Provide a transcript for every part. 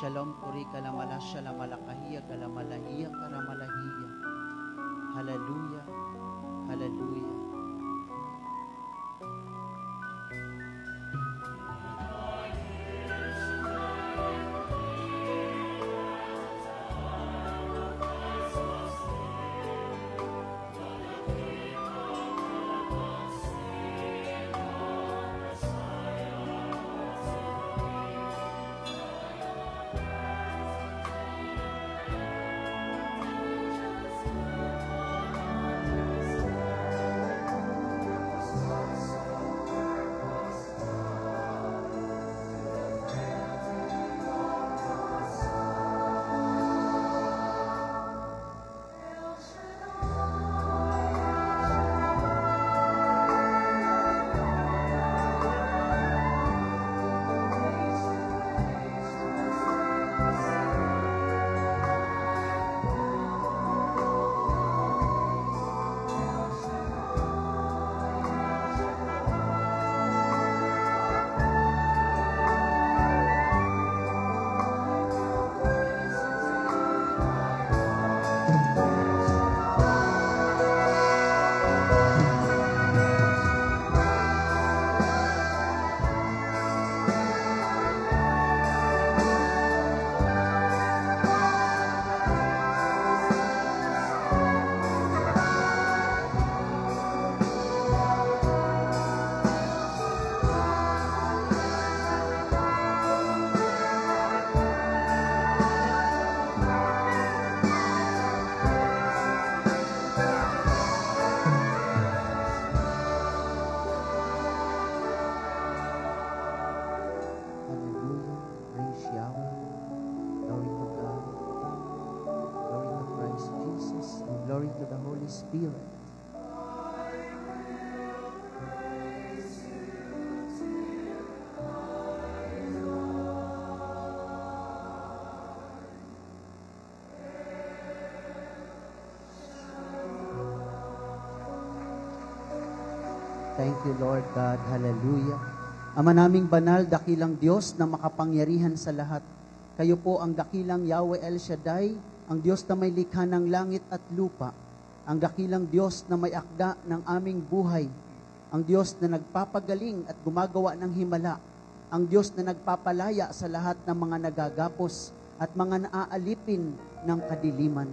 Shalom puri kalamala shalamalakahiya kalamalahiya karamalahiya. Hallelujah. Hallelujah. Spirit. Thank you, Lord God. Hallelujah. Ama naming banal, dakilang Diyos na makapangyarihan sa lahat. Kayo po ang dakilang Yahweh El Shaddai, ang Diyos na may likha ng langit at lupa. Ang dakilang Diyos na may akda ng aming buhay, ang Diyos na nagpapagaling at gumagawa ng himala, ang Diyos na nagpapalaya sa lahat ng mga nagagapos at mga naaalipin ng kadiliman.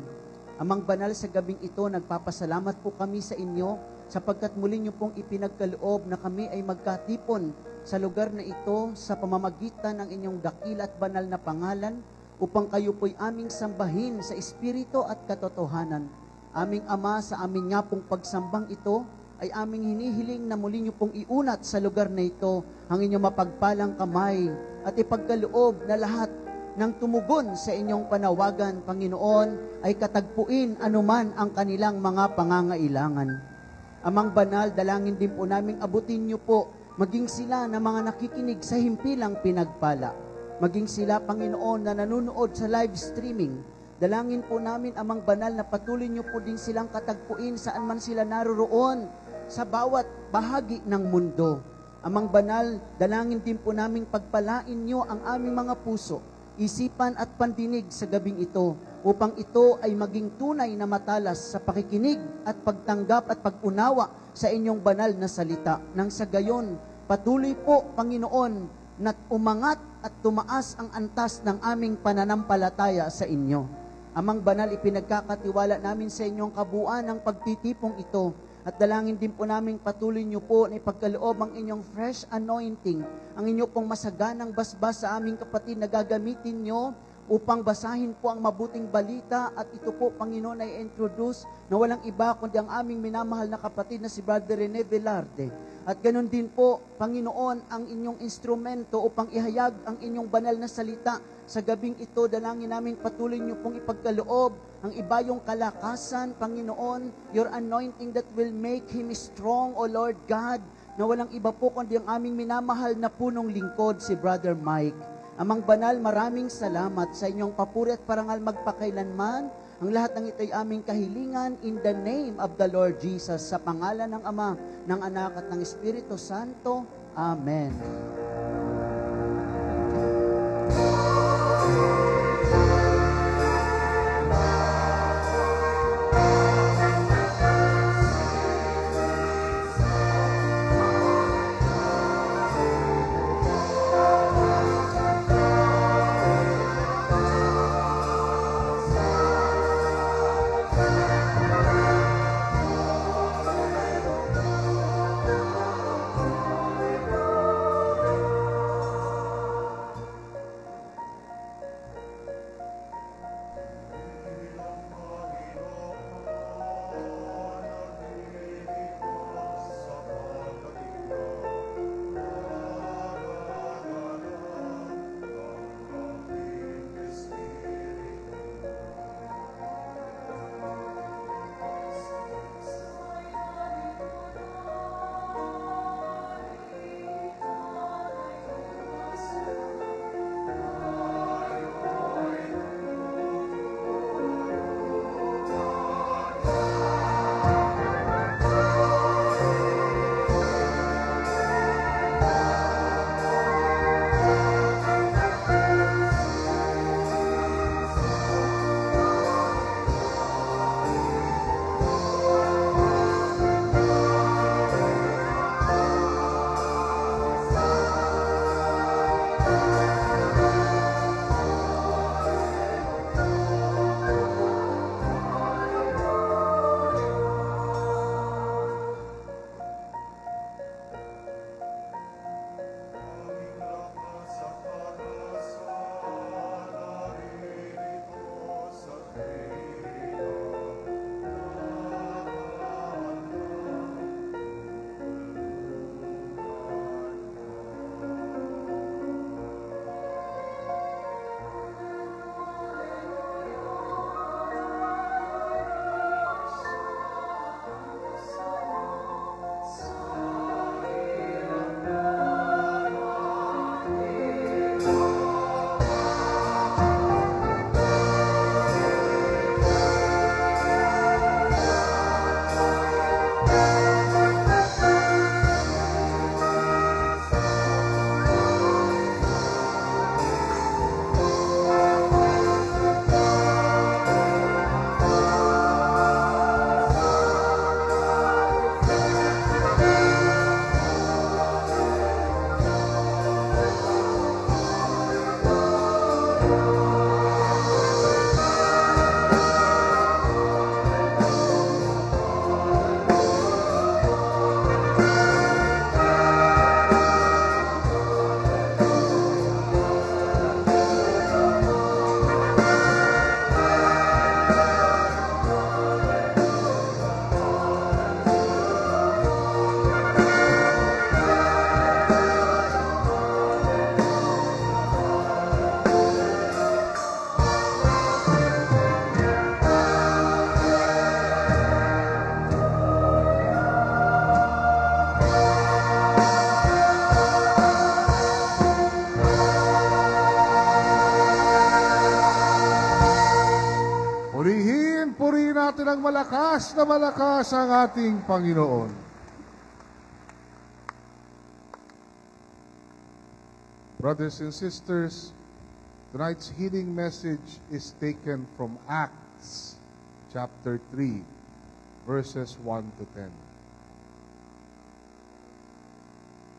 Amang banal, sa gabing ito, nagpapasalamat po kami sa inyo sapagkat muli niyo pong ipinagkaloob na kami ay magkatipon sa lugar na ito sa pamamagitan ng inyong dakila at banal na pangalan upang kayo po'y aming sambahin sa espiritu at katotohanan. Aming Ama, sa amin nga pong pagsambang ito, ay aming hinihiling na muli niyo pong iunat sa lugar na ito ang inyong mapagpalang kamay at ipagkaloob na lahat ng tumugon sa inyong panawagan, Panginoon, ay katagpuin anuman ang kanilang mga pangangailangan. Amang banal, dalangin din po namin abutin niyo po, maging sila na mga nakikinig sa himpilang pinagpala. Maging sila, Panginoon, na nanonood sa live streaming. Dalangin po namin, Amang banal, na patuloy niyo po din silang katagpuin saan man sila naroroon sa bawat bahagi ng mundo. Amang banal, dalangin din po namin pagpalain niyo ang aming mga puso, isipan at pandinig sa gabing ito upang ito ay maging tunay na matalas sa pakikinig at pagtanggap at pag-unawa sa inyong banal na salita. Nang sa gayon, patuloy po, Panginoon, na umangat at tumaas ang antas ng aming pananampalataya sa inyo. Amang banal, ipinagkakatiwala namin sa inyong kabuuan ng pagtitipong ito at dalangin din po namin patuloy niyo po na ipagkaloob ang inyong fresh anointing, ang inyo pong masaganang basbas sa aming kapatid na gagamitin niyo upang basahin po ang mabuting balita at ito po, Panginoon, ay introduce na walang iba kundi ang aming minamahal na kapatid na si Brother Rene Velarde. At ganun din po, Panginoon, ang inyong instrumento upang ihayag ang inyong banal na salita. Sa gabing ito, dalangin namin patuloy niyo pong ipagkaloob ang ibayong kalakasan, Panginoon, your anointing that will make him strong, O Lord God, na walang iba po kundi ang aming minamahal na punong lingkod, si Brother Mike. Amang banal, maraming salamat sa inyong papuri at parangal magpakailanman. Ang lahat ng ito'y aming kahilingan in the name of the Lord Jesus, sa pangalan ng Ama, ng Anak at ng Espiritu Santo. Amen. malakas na malakas ang ating Panginoon. Brothers and sisters, tonight's healing message is taken from Acts chapter 3, verses 1 to 10.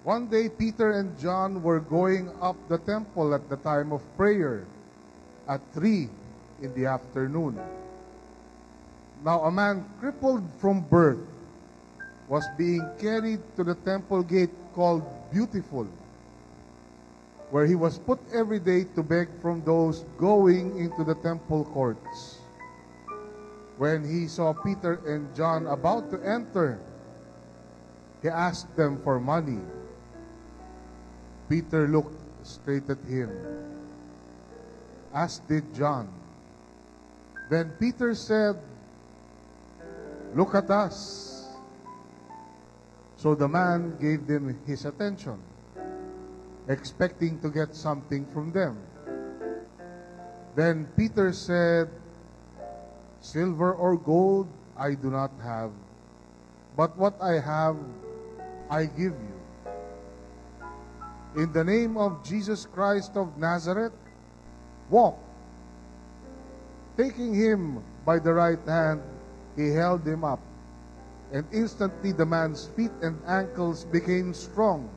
One day, Peter and John were going up the temple at the time of prayer at 3 in the afternoon. Now, a man crippled from birth was being carried to the temple gate called Beautiful, where he was put every day to beg from those going into the temple courts. When he saw Peter and John about to enter, he asked them for money. Peter looked straight at him, as did John. Then Peter said, "Look at us." So the man gave them his attention, expecting to get something from them. Then Peter said, "Silver or gold I do not have, but what I have I give you. In the name of Jesus Christ of Nazareth, walk." Taking him by the right hand, he held him up, and instantly the man's feet and ankles became strong.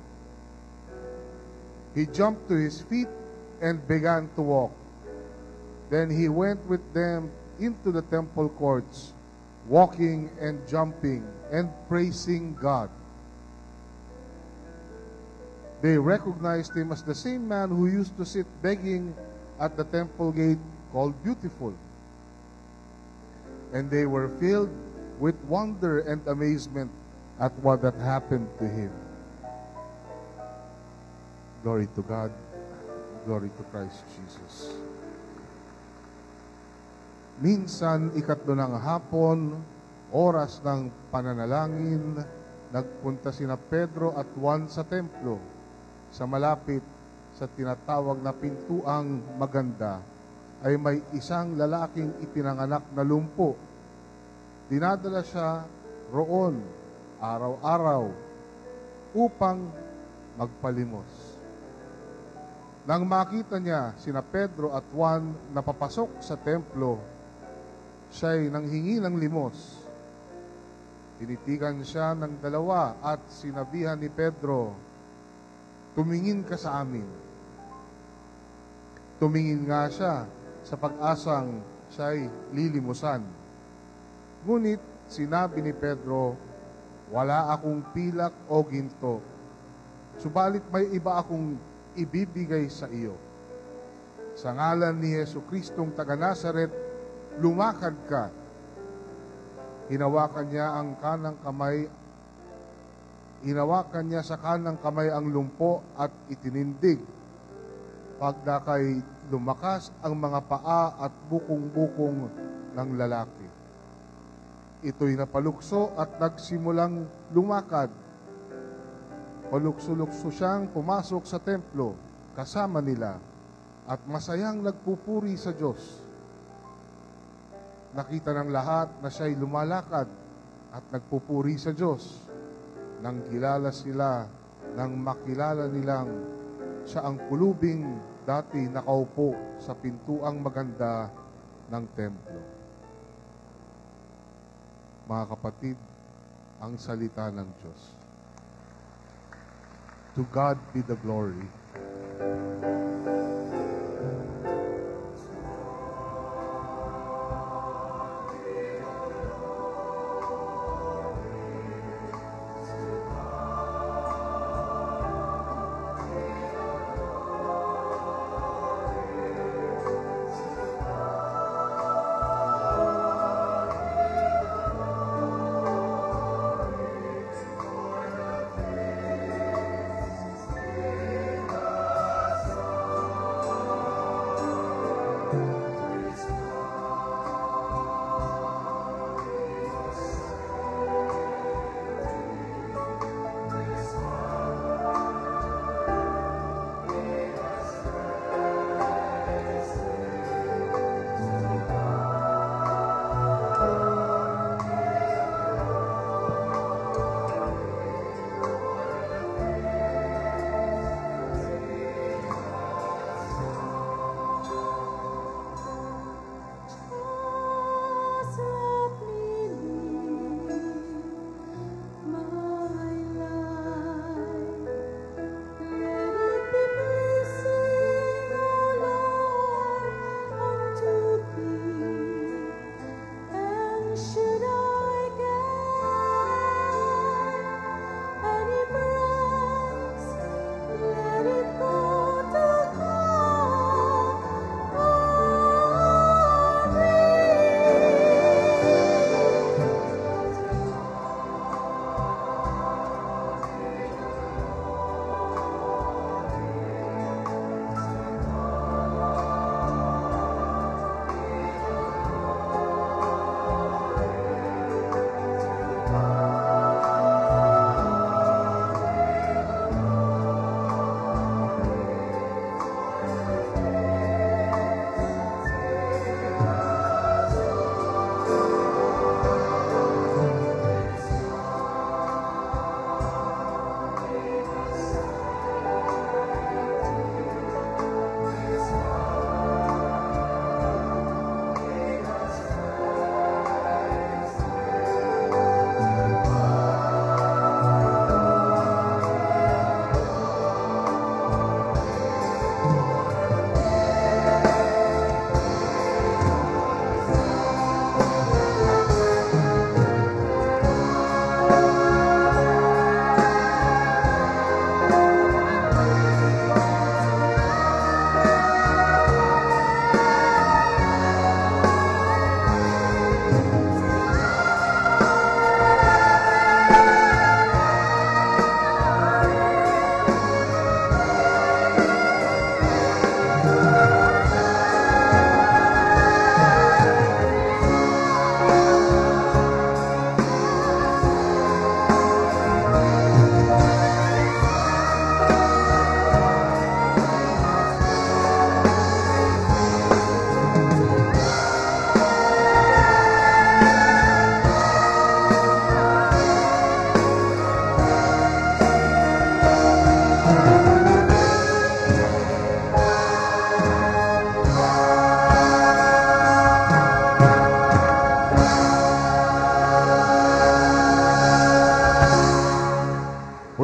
He jumped to his feet and began to walk. Then he went with them into the temple courts, walking and jumping and praising God. They recognized him as the same man who used to sit begging at the temple gate called Beautiful. And they were filled with wonder and amazement at what had happened to him. Glory to God. Glory to Christ Jesus. Minsan, 3 ng hapon, oras ng pananalangin, nagpunta sina Pedro at Juan sa templo, sa malapit sa tinatawag na pintuang maganda, ay may isang lalaking ipinanganak na lumpo. Dinadala siya roon araw-araw upang magpalimos. Nang makita niya sina Pedro at Juan na papasok sa templo, siya'y nanghingi ng limos. Tinitigan siya ng dalawa at sinabihan ni Pedro, "Tumingin ka sa amin." Tumingin nga siya sa pag-asang siya'y lilimusan. Ngunit sinabi ni Pedro, "Wala akong pilak o ginto, subalit may iba akong ibibigay sa iyo. Sa ngalan ni Jesucristong taga Nazaret, lumakad ka." Hinawakan niya sa kanang kamay ang lumpo at itinindig. Pagdakay lumakas ang mga paa at bukong-bukong ng lalaki. Ito'y napalukso at nagsimulang lumakad. Palukso-lukso siyang pumasok sa templo kasama nila at masayang nagpupuri sa Diyos. Nakita ng lahat na siya'y lumalakad at nagpupuri sa Diyos. Nang kilala sila, nang makilala nilang siya ang pulubing dati nakaupo sa pintuang maganda ng templo. Mga kapatid, ang salita ng Diyos. To God be the glory.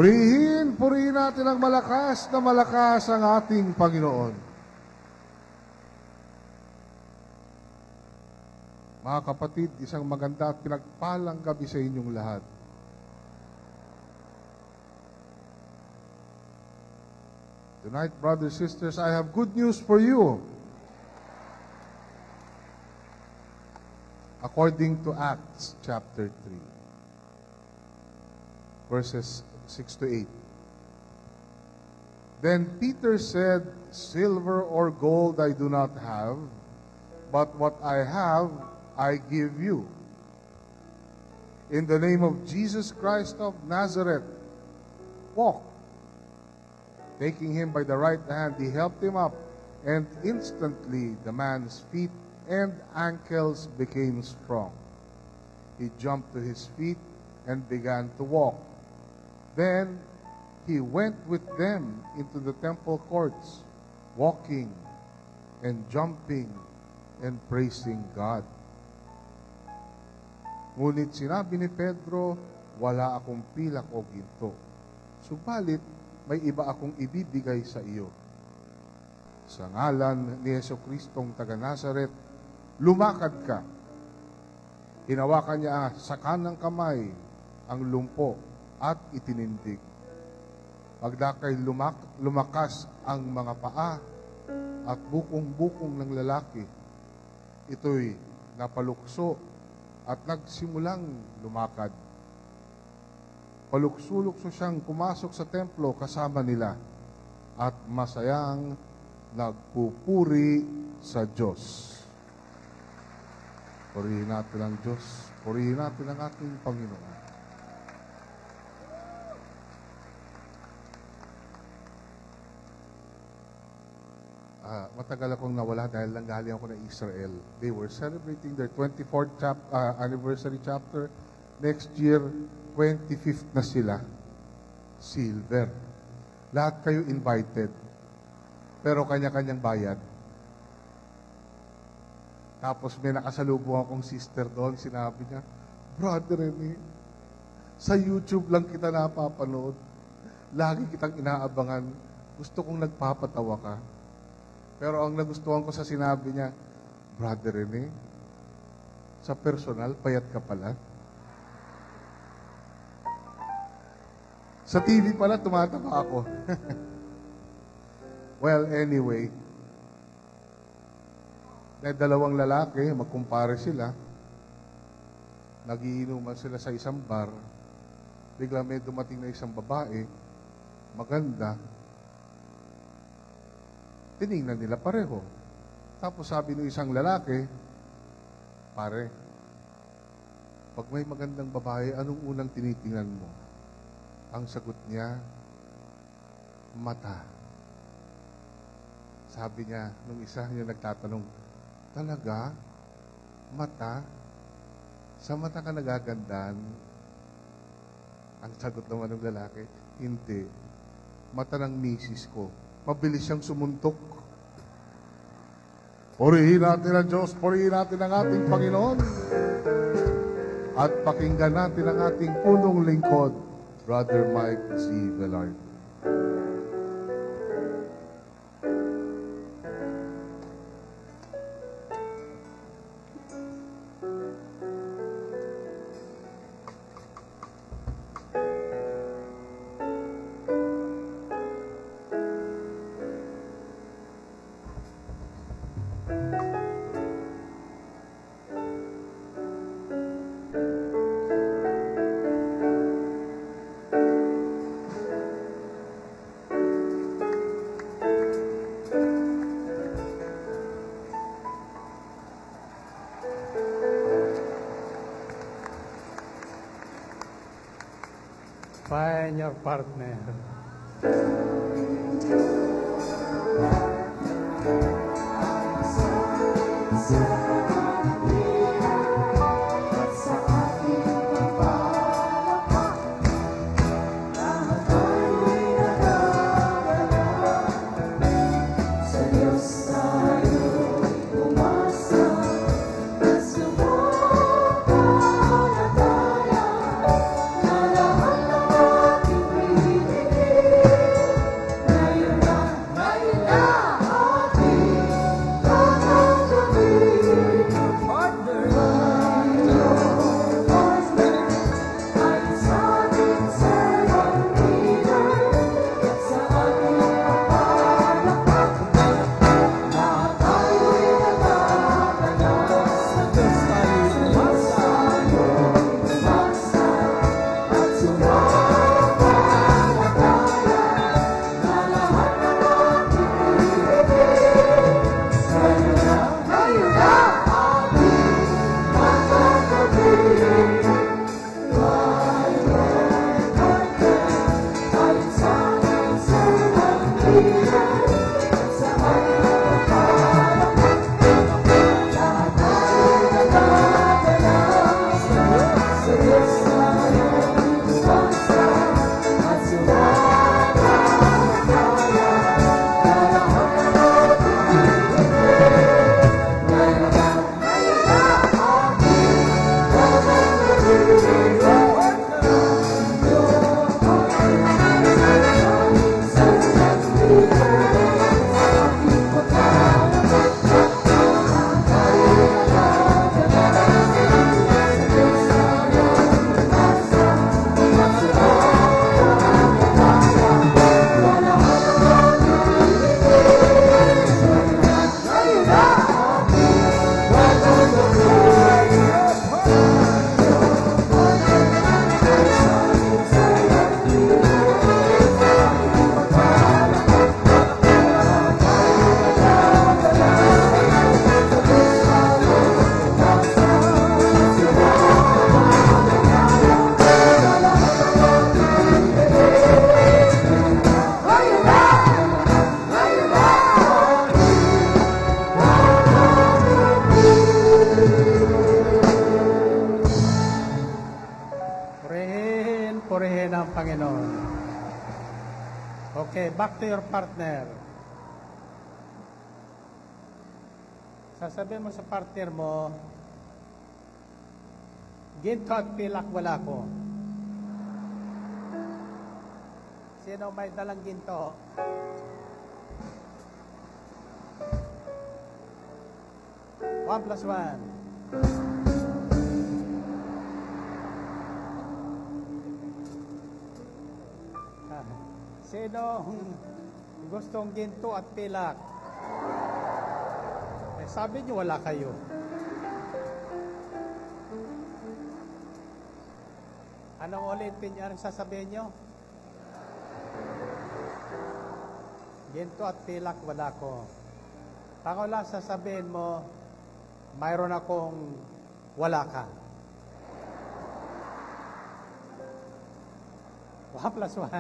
Purihin natin ang malakas na malakas ang ating Panginoon. Mga kapatid, isang maganda at pinagpalang gabi sa inyong lahat. Tonight, brothers and sisters, I have good news for you. According to Acts chapter 3, verses 6 to 8. Then Peter said, "Silver or gold I do not have, but what I have I give you. In the name of Jesus Christ of Nazareth, walk." Taking him by the right hand, he helped him up, and instantly the man's feet and ankles became strong. He jumped to his feet and began to walk. Then he went with them into the temple courts, walking and jumping and praising God. Ngunit sinabi ni Pedro, "Wala akong pilak o ginto. Subalit, may iba akong ibibigay sa iyo. Sa ngalan ni Jesucristong taga Nazaret, lumakad ka." Hinawakan niya sa kanang kamay ang lumpo at itinindig. Pagdakay lumakas ang mga paa at bukong-bukong ng lalaki. Ito'y napalukso at nagsimulang lumakad. Palukso-lukso siyang pumasok sa templo kasama nila at masayang nagpupuri sa Diyos. Purihin natin ang Diyos. Purihin natin ang ating Panginoon. Matagal akong nawala dahil nanggaling ako ng Israel. They were celebrating their 24th anniversary chapter. Next year, 25th na sila. Silver. Lahat kayo invited. Pero kanya-kanyang bayad. Tapos may nakasalubong akong sister doon. Sinabi niya, "Brother Rene, sa YouTube lang kita napapanood. Lagi kitang inaabangan. Gusto kong nagpapatawa ka." Pero ang nagustuhan ko sa sinabi niya, "Brother Rene, sa personal, payat ka pala." Sa TV pala, tumatawa ako. Well, anyway, may dalawang lalaki, magkumpare sila. Nagiinuman sila sa isang bar. Bigla may dumating na isang babae, maganda. Tiningnan nila pareho. Tapos sabi ng isang lalaki, "Pare, pag may magandang babae, anong unang tinitingnan mo?" Ang sagot niya, "Mata." Sabi niya, nung isa niya nagtatanong, "Talaga? Mata? Sa mata ka nagagandaan?" Ang sagot naman ng lalaki, "Hindi. Mata ng misis ko. Mabilis siyang sumuntok." Purihin natin ang Diyos, purihin natin ang ating Panginoon. At pakinggan natin ang ating punong lingkod, Brother Mike C. Velarde. Find your partner. Purihin ang Panginoon. Okay, back to your partner. Sasabihin mo sa partner mo, ginto at pilak wala ko. Sino may dalang ginto? One plus one. Sino gustong ginto at pilak? Sabi niyo wala kayo. Anong ulitin niyo? Anong sasabihin niyo? Ginto at pilak wala ko. Ako lang sasabihin mo, mayroon akong wala ka. 1 plus 1.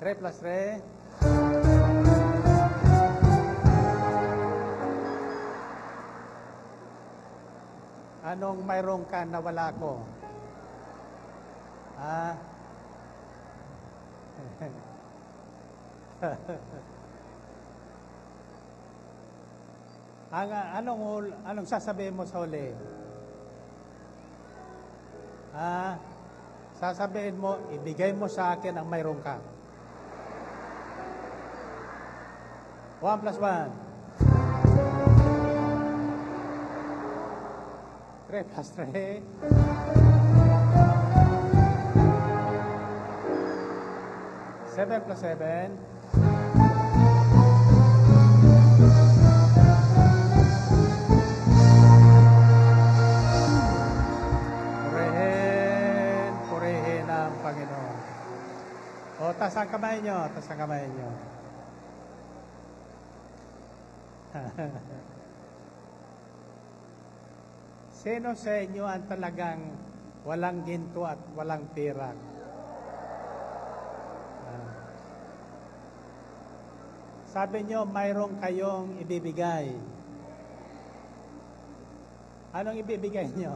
3 plus 3. Anong mayroon ka na wala ko? Anong sasabihin mo sa huli? Sasabihin mo, ibigay mo sa akin ang mayroon ka. 1 plus 1. 3 plus 3. 7 plus 7. Purihin ang Panginoon. O, taas ang kamay nyo. Taas ang kamay nyo. Sino sa inyo ang talagang walang ginto at walang pirak? Sabi nyo, mayroong kayong ibibigay. Anong ibibigay nyo?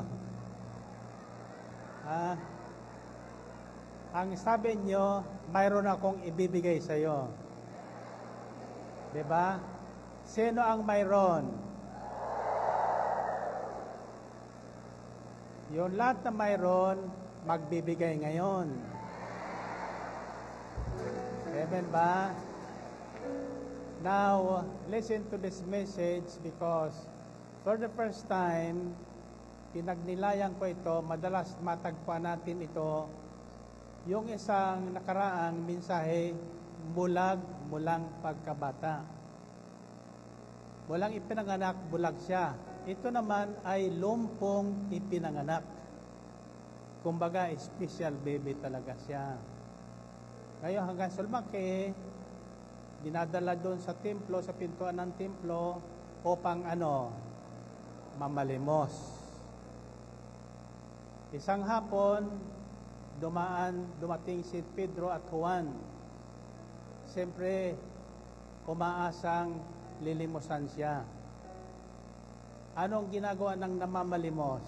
Ang sabi nyo, mayroon akong ibibigay sa iyo. Diba? Sino ang mayroon? Yung lahat na mayroon, magbibigay ngayon. Amen ba? Now, listen to this message because for the first time, pinagnilayan ko ito, madalas matagpuan natin ito, yung isang nakaraang mensahe, mulang pagkabata. Walang ipinanganak, bulag siya. Ito naman ay lumpong ipinanganak. Kumbaga, special baby talaga siya. Ngayon hanggang sulmaki, dinadala doon sa templo, sa pintuan ng templo, upang mamalimos. Isang hapon, dumating si Pedro at Juan. Siyempre, umaasang lilimusan siya. Anong ginagawa ng namamalimos?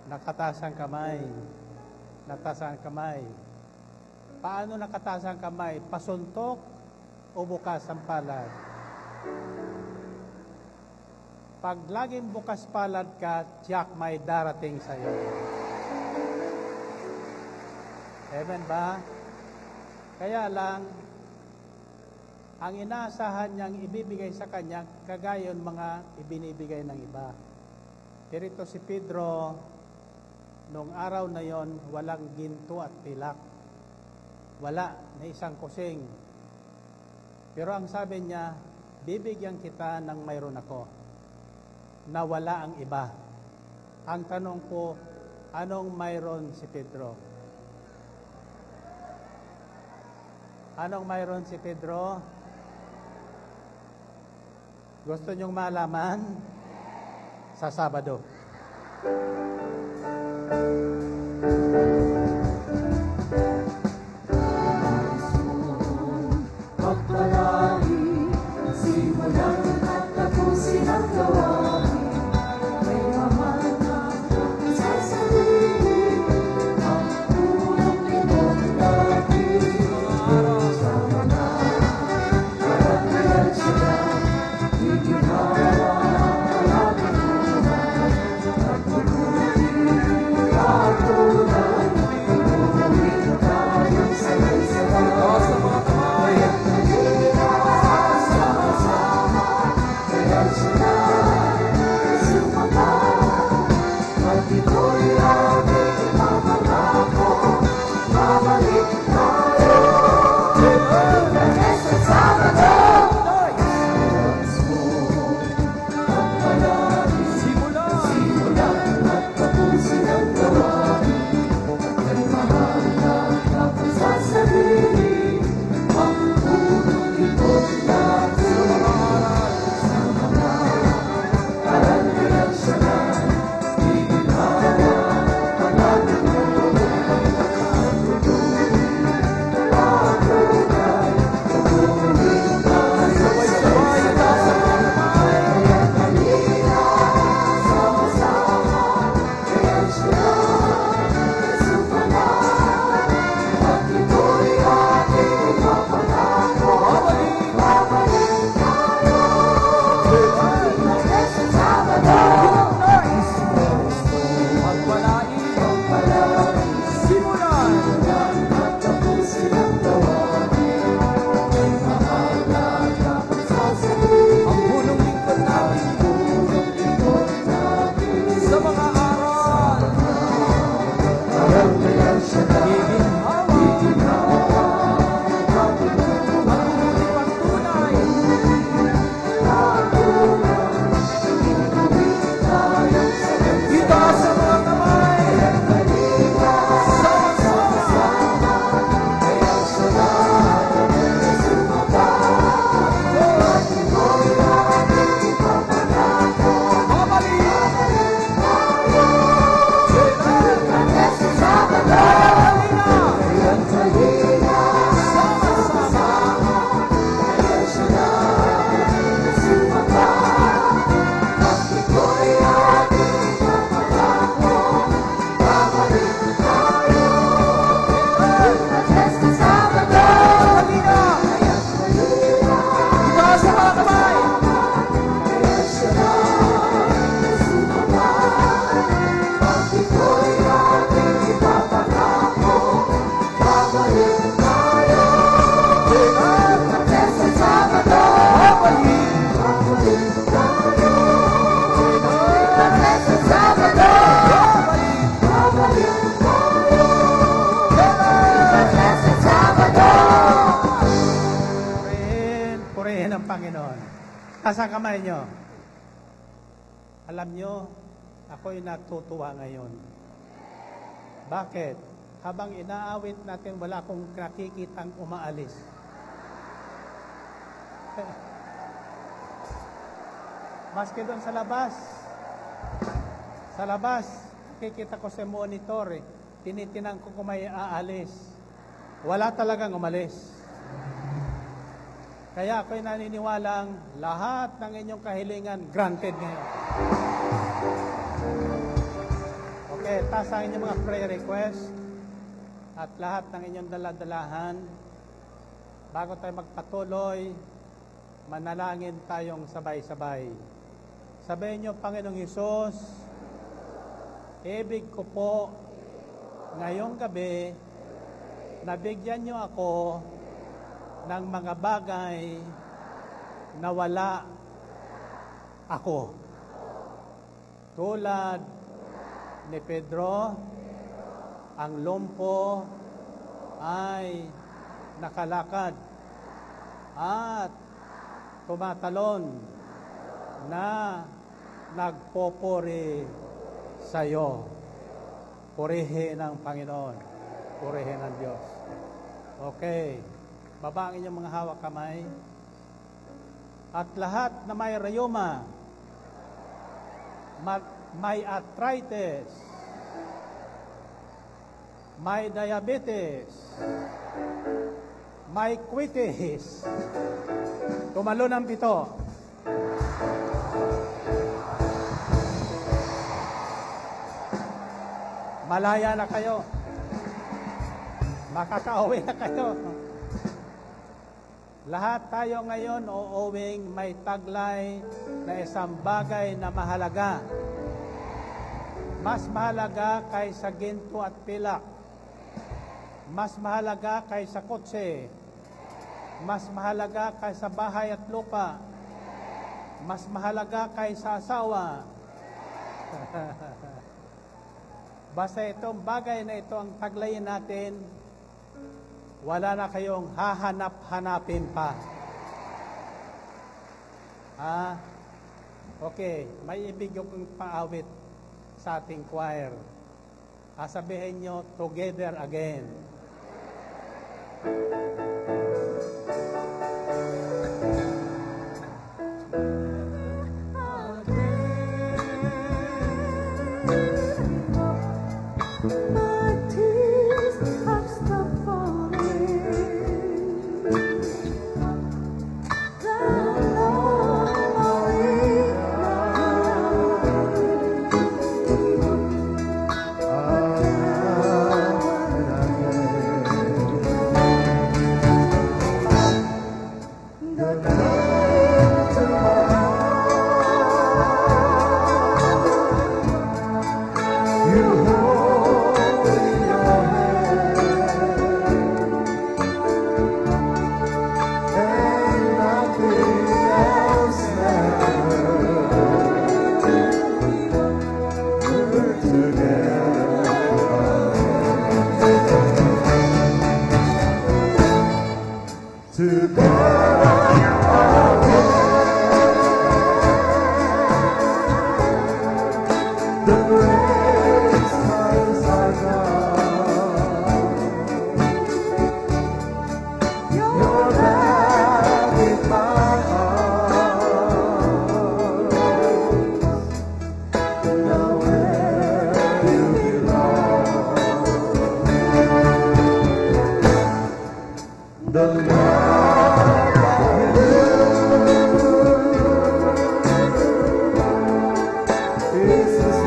Nakataas ang kamay. Nakataas ang kamay. Paano nakataas ang kamay? Pasuntok o bukas ang palad? Pag laging bukas palad ka, tiyak may darating sa iyo. Amen ba? Kaya lang, ang inaasahan niyang ibibigay sa kanya, kagayon mga ibinibigay ng iba. Pero ito si Pedro, nung araw na yon, walang ginto at pilak. Wala na isang kusing. Pero ang sabi niya, bibigyan kita ng mayroon ako, na wala ang iba. Ang tanong ko, anong mayroon si Pedro? Anong mayroon si Pedro? Gusto niyong malaman? Sa Sabado. Pagpalari, simulan at tapusin ang gawa. Taas ang kamay nyo. Alam nyo, ako'y natutuwa ngayon. Bakit? Habang inaawit natin, wala akong nakikitang umaalis. Maski doon sa labas, kikita ko sa monitor, tinitinan ko kung may aalis. Wala talagang umalis. Kaya ako'y naniniwalang lahat ng inyong kahilingan granted ngayon. Okay, taas ang inyong mga prayer request at lahat ng inyong daladalahan. Bago tayo magpatuloy, manalangin tayong sabay-sabay. Sabihin niyo, Panginoong Hesus, ibig ko po ngayong gabi, nabigyan niyo ako ng mga bagay na wala ako. Tulad ni Pedro, ang lumpo ay nakalakad at tumatalon na nagpupuri sa iyo. Purihin ng Panginoon. Purihin ng Diyos. Okay. Baba ang inyong mga hawak kamay. At lahat na may rayuma, may arthritis, may diabetes, may quitis, tumalo ng pito. Malaya na kayo. Makakauwi na kayo. Lahat tayo ngayon uuwing may taglay na isang bagay na mahalaga. Mas mahalaga kaysa ginto at pilak. Mas mahalaga kaysa kotse. Mas mahalaga kaysa bahay at lupa. Mas mahalaga kaysa asawa. Basta itong bagay na ito ang taglayin natin, wala na kayong hahanap-hanapin pa. Okay, may ibig yung paawit sa ating choir. Sabihin nyo, together again. Jesus,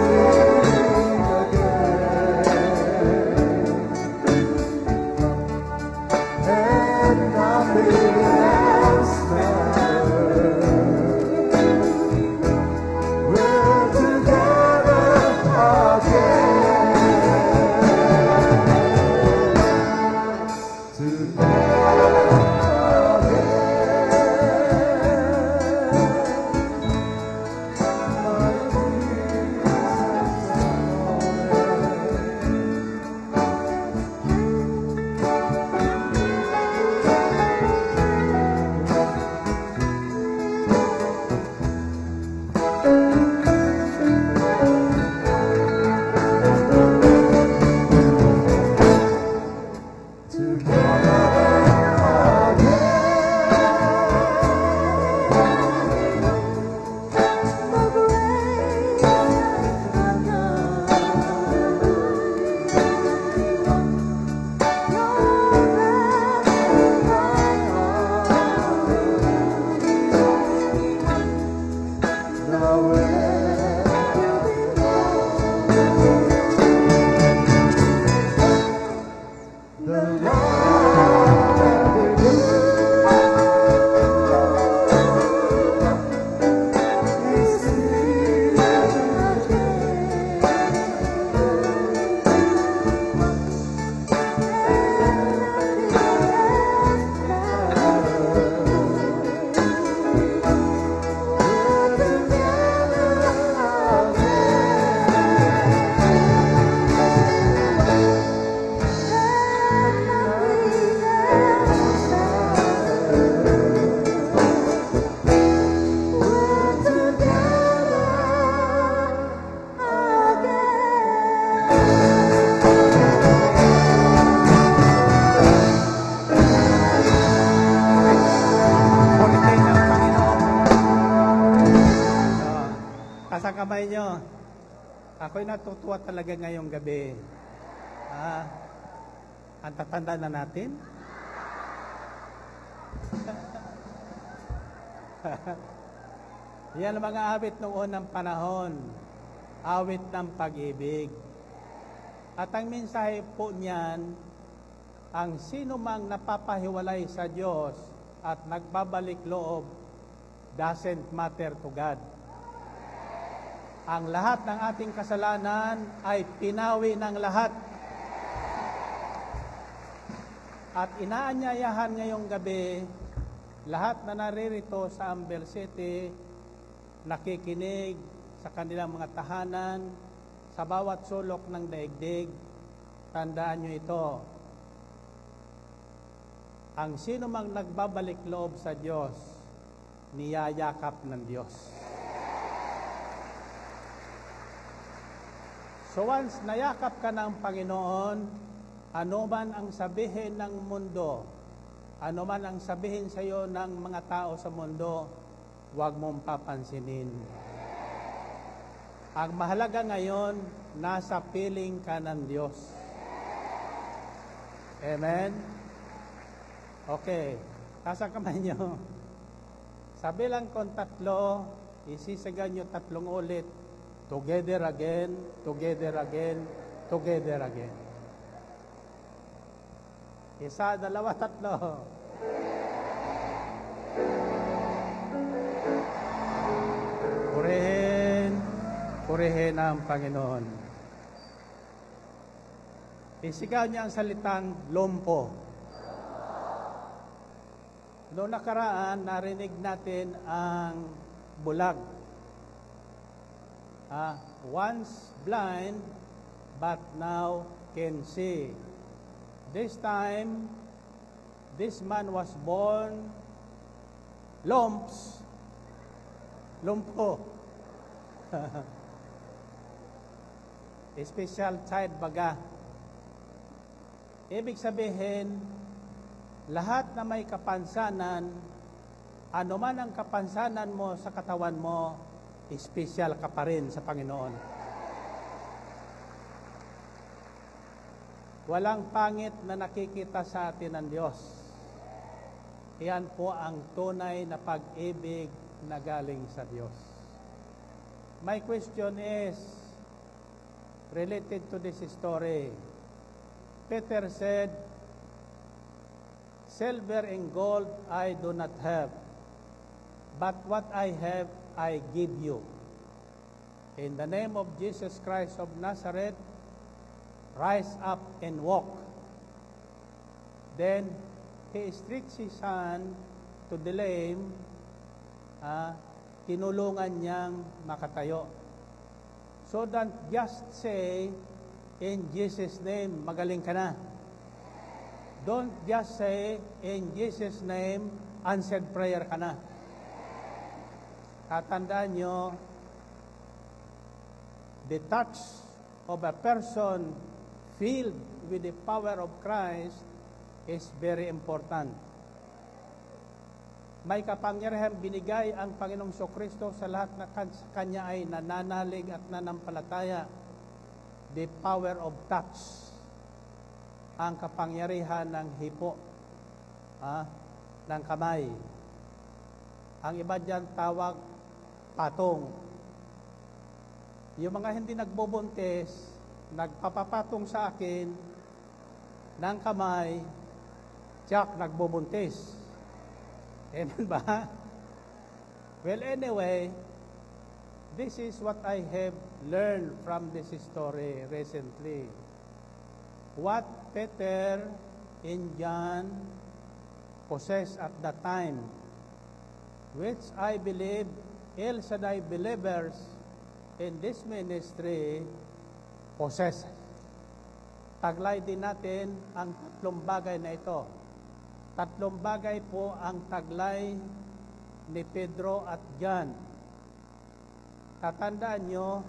Taas ang kamay nyo. Ako'y natutuwa talaga ngayong gabi. Ang tatanda na natin. Yan ang mga awit noong unang panahon. Awit ng pag-ibig. At ang mensahe po niyan, ang sino mang napapahiwalay sa Diyos at nagbabalik loob doesn't matter to God. Ang lahat ng ating kasalanan ay pinawi ng lahat. At inaanyayahan ngayong gabi, lahat na naririto sa Ambel City, nakikinig sa kanilang mga tahanan, sa bawat sulok ng daigdig, tandaan nyo ito. Ang sino mang nagbabalik loob sa Diyos, niyayakap ng Diyos. So once nayakap ka ng Panginoon, ano man ang sabihin ng mundo, ano man ang sabihin sa iyo ng mga tao sa mundo, huwag mong papansinin. Ang mahalaga ngayon, nasa piling ka ng Diyos. Amen? Okay. Taas ang kamay nyo. Sa bilang kong 3, isisigan nyo 3 ulit. Together again, together again, together again. 1, 2, 3. Purihin ang Panginoon. Isigaw niya ang salitang lompo. Noong nakaraan, narinig natin ang bulag. Once blind, but now can see. This time, this man was born lumpo. Special child baga. Ibig sabihin, lahat na may kapansanan, anuman ang kapansanan mo sa katawan mo, special ka pa rin sa Panginoon. Walang pangit na nakikita sa atin ng Diyos. Iyan po ang tunay na pag-ibig na galing sa Diyos. My question is related to this story. Peter said, "Silver and gold I do not have, but what I have I give you. In the name of Jesus Christ of Nazareth, rise up and walk." Then he stretched his hand to the lame, tinulungan niyang makatayo. So don't just say, "In Jesus' name, magaling ka na." Don't just say, "In Jesus' name, answered prayer ka na." Tatandaan nyo, the touch of a person filled with the power of Christ is very important. May kapangyarihan binigay ang Panginoong Kristo sa lahat na Kanya ay nananalig at nanampalataya. The power of touch. Ang kapangyarihan ng hipo. Ng kamay. Ang iba dyan tawag patong. Yung mga hindi nagbubuntis, nagpapapatong sa akin ng kamay, tiyak nagbubuntis. Amen ba? Well, anyway, this is what I have learned from this story recently. What Peter and John possessed at that time, which I believe El Shaddai believers in this ministry possess. Taglay din natin ang 3 bagay na ito. 3 bagay po ang taglay ni Pedro at John. Tatandaan nyo,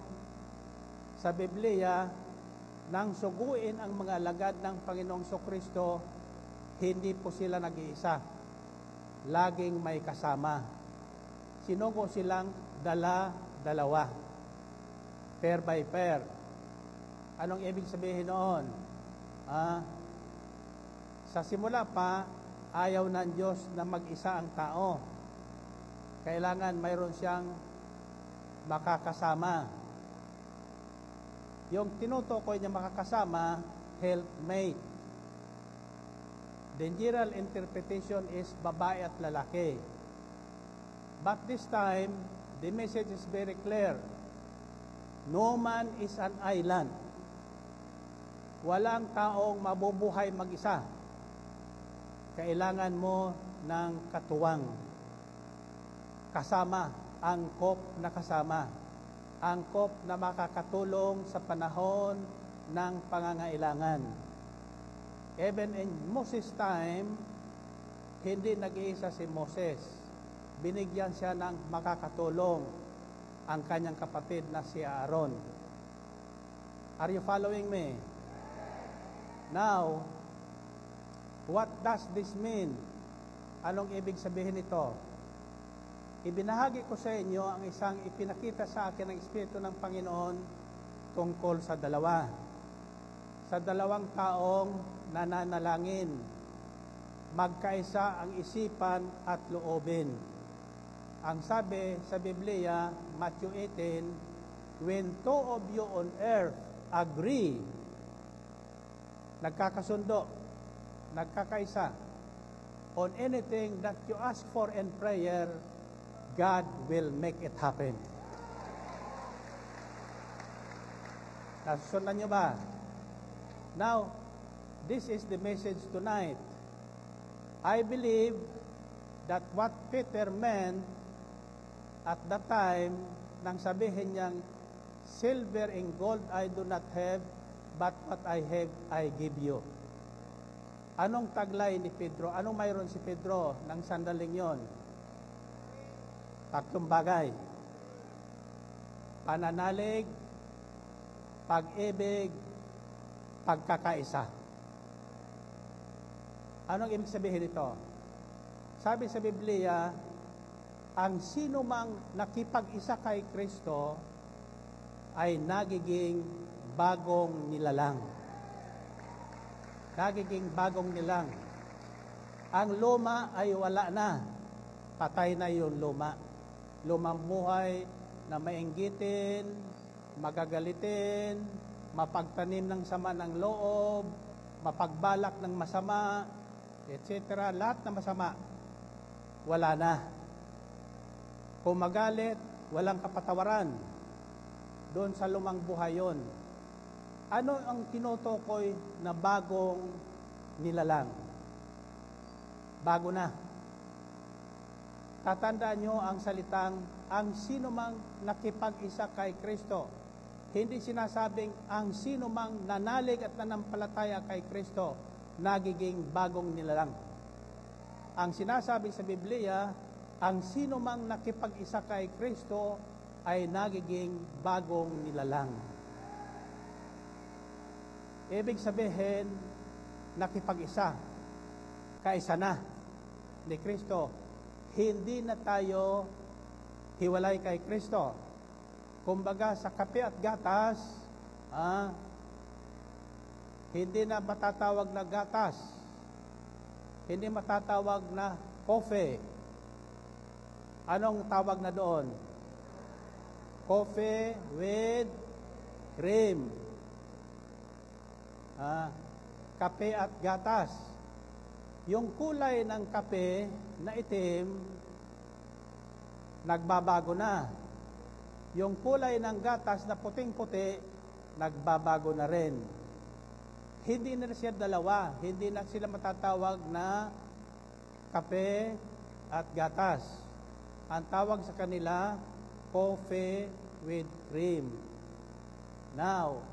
sa Biblia, nang suguin ang mga alagad ng Panginoong Kristo, hindi po sila nag-iisa. Laging may kasama. Sinugo silang dala-dalawa. pair by pair. Anong ibig sabihin noon? Sa simula pa, ayaw ng Diyos na mag-isa ang tao. Kailangan mayroon siyang makakasama. Yung tinutukoy niya makakasama, helpmate. The general interpretation is babae at lalaki. But this time, the message is very clear. No man is an island. Walang taong mabubuhay mag-isa. Kailangan mo ng katuwang. Kasama, angkop na kasama. Angkop na makakatulong sa panahon ng pangangailangan. Even in Moses' time, hindi nag-iisa si Moses. Binigyan siya ng makakatulong, ang kanyang kapatid na si Aaron. Are you following me? Now, what does this mean? Anong ibig sabihin nito? Ibinahagi ko sa inyo ang isang ipinakita sa akin ng Espiritu ng Panginoon tungkol sa dalawa. Sa dalawang taong nananalangin, magkaisa ang isipan at loobin. Ang sabi sa Biblia, Matthew 18, when two of you on earth agree, nagkakasundo, nagkakaisa, on anything that you ask for in prayer, God will make it happen. Nasusundan nyo ba? Now, this is the message tonight. I believe that what Peter meant at that time, nang sabihin niyang, silver and gold I do not have, but what I have, I give you. Anong taglay ni Pedro? Anong mayroon si Pedro ng sandaling yon? Tatlong bagay. Pananalig, pag-ibig, pagkakaisa. Anong ibig sabihin ito? Sabi sa Biblia, ang sino mang nakipag-isa kay Kristo ay nagiging bagong nilalang. Nagiging bagong nilalang. Ang luma ay wala na. Patay na yung luma. Lumang buhay na mainggitin, magagalitin, mapagtanim ng sama ng loob, mapagbalak ng masama, etc. Lahat na masama, wala na. Kung magalit, walang kapatawaran. Doon sa lumang buhay yon. Ano ang tinutukoy na bagong nilalang? Bago na. Tatandaan nyo ang salitang, ang sino mang nakipag-isa kay Kristo. Hindi sinasabing, ang sino mang nanalig at nanampalataya kay Kristo, nagiging bagong nilalang. Ang sinasabi sa Biblia, ang sino mang nakipag-isa kay Kristo, ay nagiging bagong nilalang. Ibig sabihin, nakipag-isa, kaisa na ni Kristo. Hindi na tayo hiwalay kay Kristo. Kumbaga sa kape at gatas, hindi na matatawag na gatas. Hindi matatawag na coffee. Anong tawag na doon? Coffee with cream. Kape at gatas. Yung kulay ng kape na itim, nagbabago na. Yung kulay ng gatas na puting-puti, nagbabago na rin. Hindi na siya dalawa. Hindi na sila matatawag na kape at gatas. Ang tawag sa kanila, coffee with cream. Now,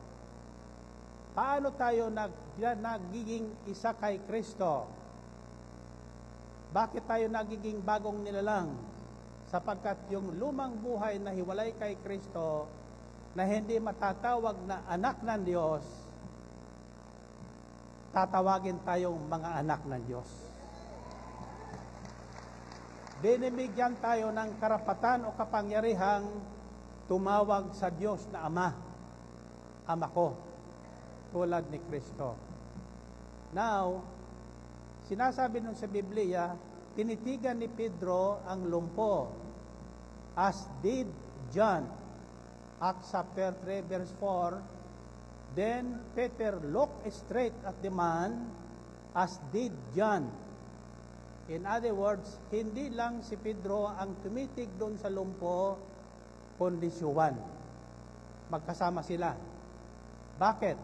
paano tayo nagiging isa kay Kristo? Bakit tayo nagiging bagong nilalang? Sapagkat yung lumang buhay na hiwalay kay Kristo, na hindi matatawag na anak ng Diyos, tatawagin tayong mga anak ng Diyos. Binibigyan tayo ng karapatan o kapangyarihang tumawag sa Diyos na Ama, Ama ko, tulad ni Kristo. Now, sinasabi nun sa Biblia, tinitigan ni Pedro ang lumpo, as did John. Acts chapter 3 verse 4, then Peter looked straight at the man, as did John. In other words, hindi lang si Pedro ang tumitig doon sa lumpo, kundi si Juan. Magkasama sila. Bakit?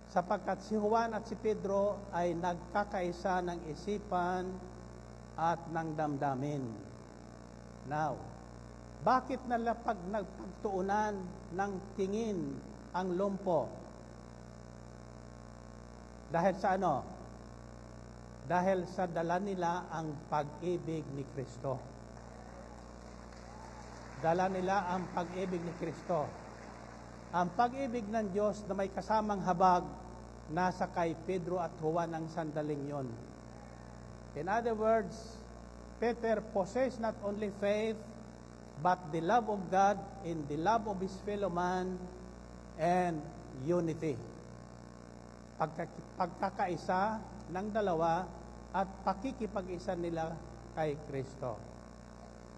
Sapagkat si Juan at si Pedro ay nagkakaisa ng isipan at ng damdamin. Now, bakit nagpagtuunan ng tingin ang lumpo? Dahil sa ano? Dahil sa dala nila ang pag-ibig ni Kristo. Dala nila ang pag-ibig ni Kristo. Ang pag-ibig ng Diyos na may kasamang habag, nasa kay Pedro at Juan ang sandaling yon. In other words, Peter possessed not only faith, but the love of God in the love of his fellow man and unity. Pagkakaisa ng dalawa at pakikipag-isa nila kay Kristo.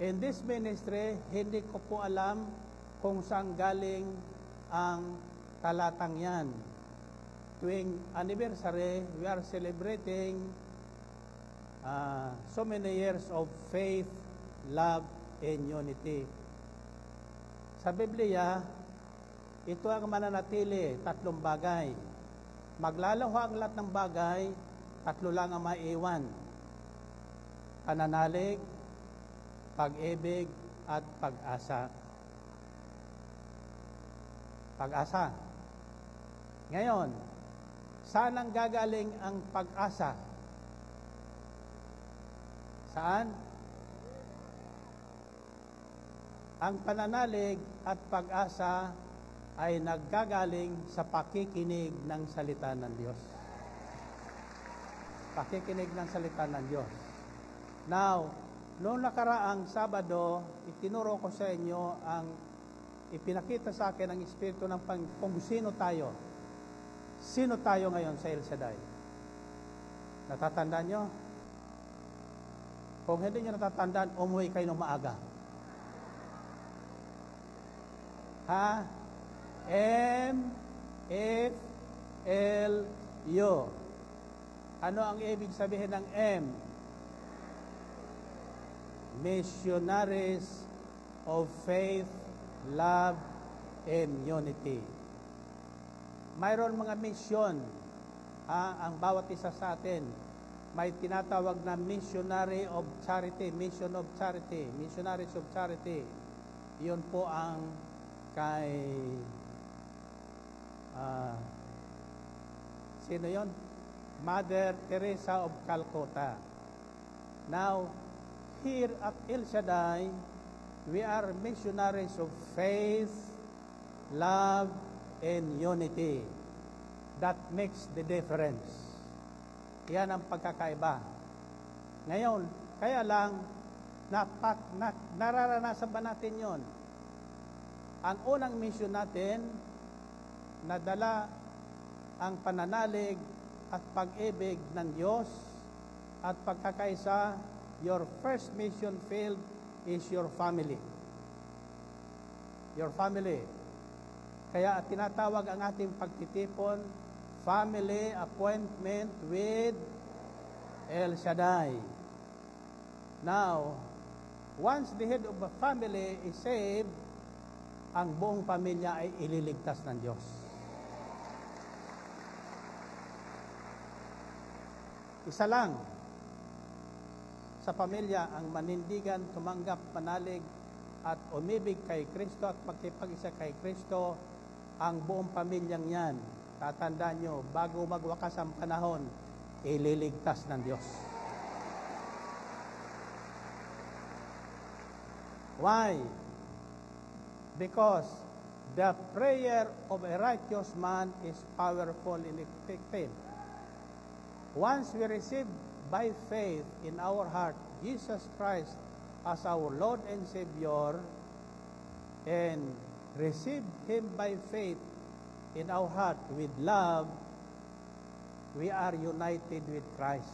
In this ministry, hindi ko po alam kung saan galing ang talatang yan. Tuwing anniversary, we are celebrating so many years of faith, love, and unity. Sa Biblia, ito ang mananatili, 3 bagay. Maglalaho ang lahat ng bagay, 3 lang ang maiiwan. Pananalig, pag-ibig, at pag-asa. Pag-asa. Ngayon, saan ang gagaling ang pag-asa? Saan? Ang pananalig at pag-asa ay naggagaling sa pakikinig ng salita ng Diyos. Pakikinig ng salita ng Diyos. Now, noong nakaraang Sabado, itinuro ko sa inyo ang ipinakita sa akin ng Espiritu ng kung sino tayo. Sino tayo ngayon sa El Shaddai? Natatandaan nyo? Kung hindi nyo natatandaan, umuwi kayo ng maaga. Ha? M-F-L-U. Ano ang ibig sabihin ng M? Missionaries of Faith, Love, and Unity. Mayroon mga misyon ang bawat isa sa atin. May tinatawag na missionary of charity, mission of charity, missionaries of charity. Yun po ang kay sino yon? Mother Teresa of Calcutta. Now, here at El Shaddai, we are missionaries of faith, love, and unity. That makes the difference. Yan ang pagkakaiba. Ngayon, kaya lang, nararanasan ba natin yon? Ang unang mission natin, nadala ang pananalig at pag-ibig ng Diyos at pagkakaisa. Your first mission field is your family. Your family. Kaya tinatawag ang ating pagtitipon, family appointment with El Shaddai. Now, once the head of a family is saved, ang buong pamilya ay ililigtas ng Diyos. Isa lang sa pamilya ang manindigan, tumanggap, manalig, at umibig kay Kristo at magkipag-isa kay Kristo, ang buong pamilyang yan, tatandaan nyo, bago magwakas ang panahon, ililigtas ng Diyos. Why? Because the prayer of a righteous man is powerful and effective. Once we receive by faith in our heart Jesus Christ as our Lord and Savior, and receive Him by faith in our heart with love, we are united with Christ.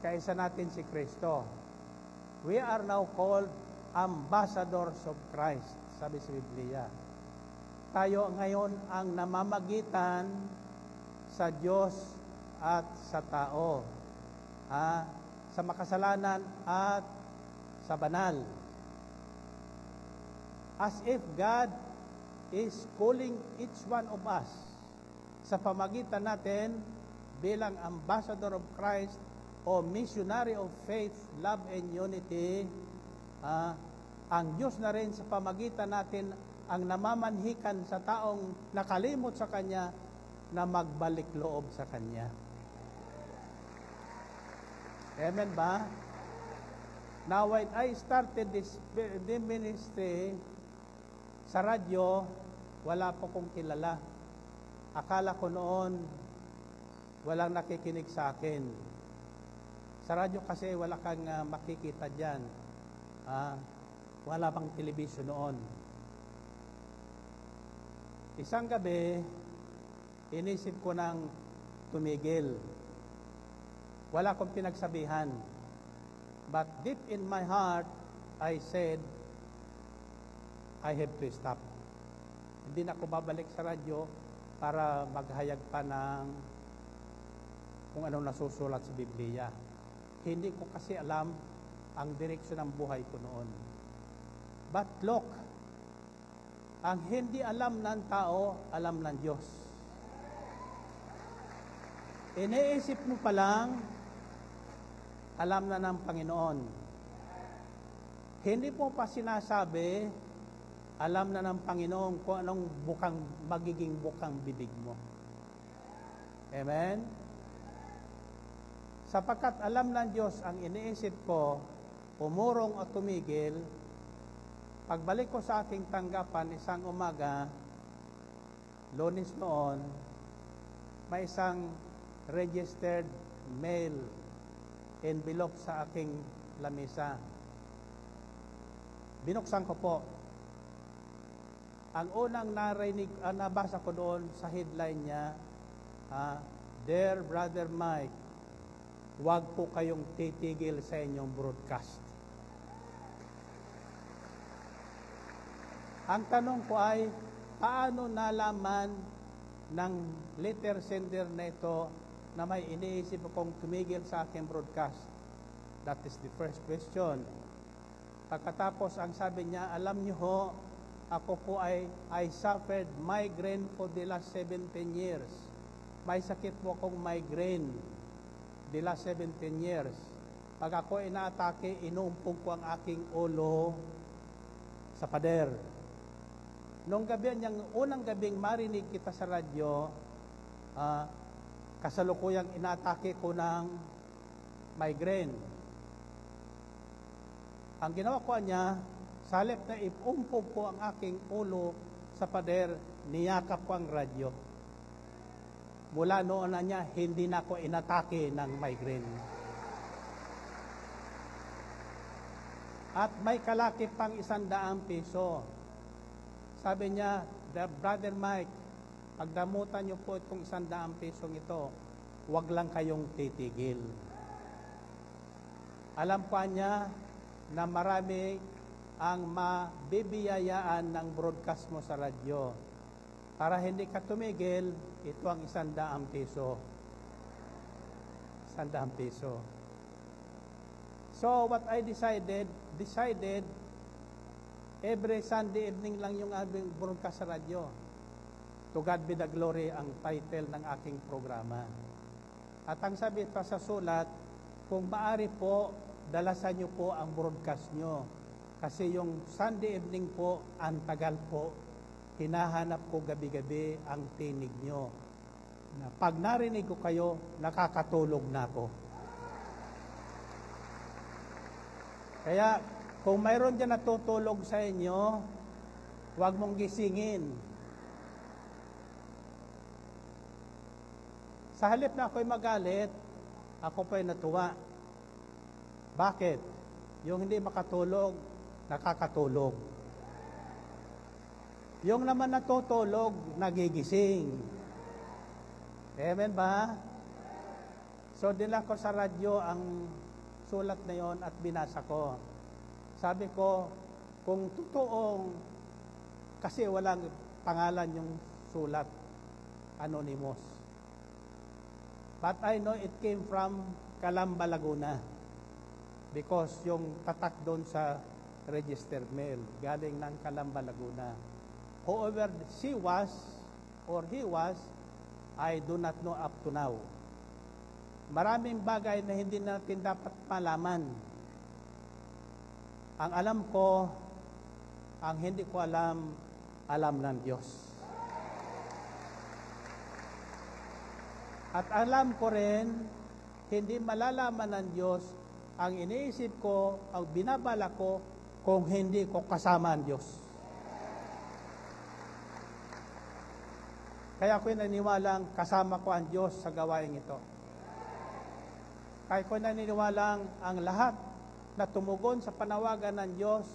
Kaisa natin si Kristo. We are now called ambassadors of Christ, sabi sa Biblia. Tayo ngayon ang namamagitan sa Diyos at sa tao, sa makasalanan at sa banal. As if God is calling each one of us sa pamagitan natin bilang ambassador of Christ o missionary of faith, love, and unity, ang Diyos na rin sa pamagitan natin ang namamanhikan sa taong nakalimot sa Kanya na magbalik loob sa Kanya. Amen ba? Now, when I started this ministry sa radyo, wala po kong kilala. Akala ko noon, walang nakikinig sa akin. Sa radyo kasi wala kang makikita dyan. Wala pang television noon. Isang gabi, inisip ko ng tumigil. Wala akong pinagsabihan. But deep in my heart, I said, I have to stop. Hindi na ako babalik sa radyo para maghayag pa ng kung anong nasusulat sa Biblia. Hindi ko kasi alam ang direksyon ng buhay ko noon. But look, ang hindi alam ng tao, alam ng Diyos. Iniisip mo pa lang, alam na ng Panginoon. Hindi mo pa sinasabi, alam na ng Panginoon kung anong magiging bukang bibig mo. Amen? Sapagkat alam ng Diyos ang iniisip ko, umurong o tumigil, pagbalik ko sa aking tanggapan isang umaga, Lunes noon, may isang registered mail envelope sa aking lamesa. Binuksan ko po. Ang unang nabasa ko doon sa headline niya, Dear Brother Mike, huwag po kayong titigil sa inyong broadcast. Ang tanong ko ay, paano nalaman ng letter sender na ito na may iniisip akong tumigil sa aking broadcast? That is the first question. Pagkatapos, ang sabi niya, alam niyo ho, ako po I suffered migraine for the last 17 years. May sakit po akong migraine the last 17 years. Pag ako inaatake, inuumpog ko ang aking ulo sa pader. Noong gabi, niyang unang gabing marinig kita sa radyo, kasalukuyang inaatake ko ng migraine. Ang ginawa ko niya, sa halip na iumpog ko ang aking ulo sa pader, niyakap ko ang radyo. Mula noon na niya, hindi na ako inatake ng migraine. At may kalakip pang 100 piso. Sabi niya, Brother Mike, pagdamutan niyo po itong 100 pisong ito, huwag lang kayong titigil. Alam pa niya na marami ang mabibiyayaan ng broadcast mo sa radyo. Para hindi ka tumigil, ito ang 100 piso. 100 piso. So, what I decided, every Sunday evening lang yung aming broadcast sa radyo. To God be the glory ang title ng aking programa. At ang sabi pa sa sulat, kung maari po, dalasan nyo po ang broadcast nyo. Kasi yung Sunday evening po, ang tagal po, hinahanap ko gabi-gabi ang tinig nyo. Na pag narinig ko kayo, nakakatulog na ako. Kaya, kung mayroon dyan natutulog sa inyo, huwag mong gisingin. Sa halip na ako'y magalit, ako pa'y natuwa. Bakit? Yung hindi makatulog, nakakatulog. Yung naman natutulog, nagigising. Amen ba? So, dinala ko sa radyo ang sulat na yon at binasa ko. Sabi ko, kung totoong, kasi walang pangalan yung sulat, anonymous. But I know it came from Calamba, Laguna. Because yung tatak doon sa registered mail, galing ng Calamba, Laguna. Whoever she was, or he was, I do not know up to now. Maraming bagay na hindi natin dapat malaman. Ang alam ko, ang hindi ko alam, alam ng Diyos. At alam ko rin, hindi malalaman ng Diyos ang iniisip ko, ang binabala ko, kung hindi ko kasama ang Diyos. Kaya ako'y naniniwalang kasama ko ang Diyos sa gawain ito. Kaya ako'y naniniwalang ang lahat na tumugon sa panawagan ng Diyos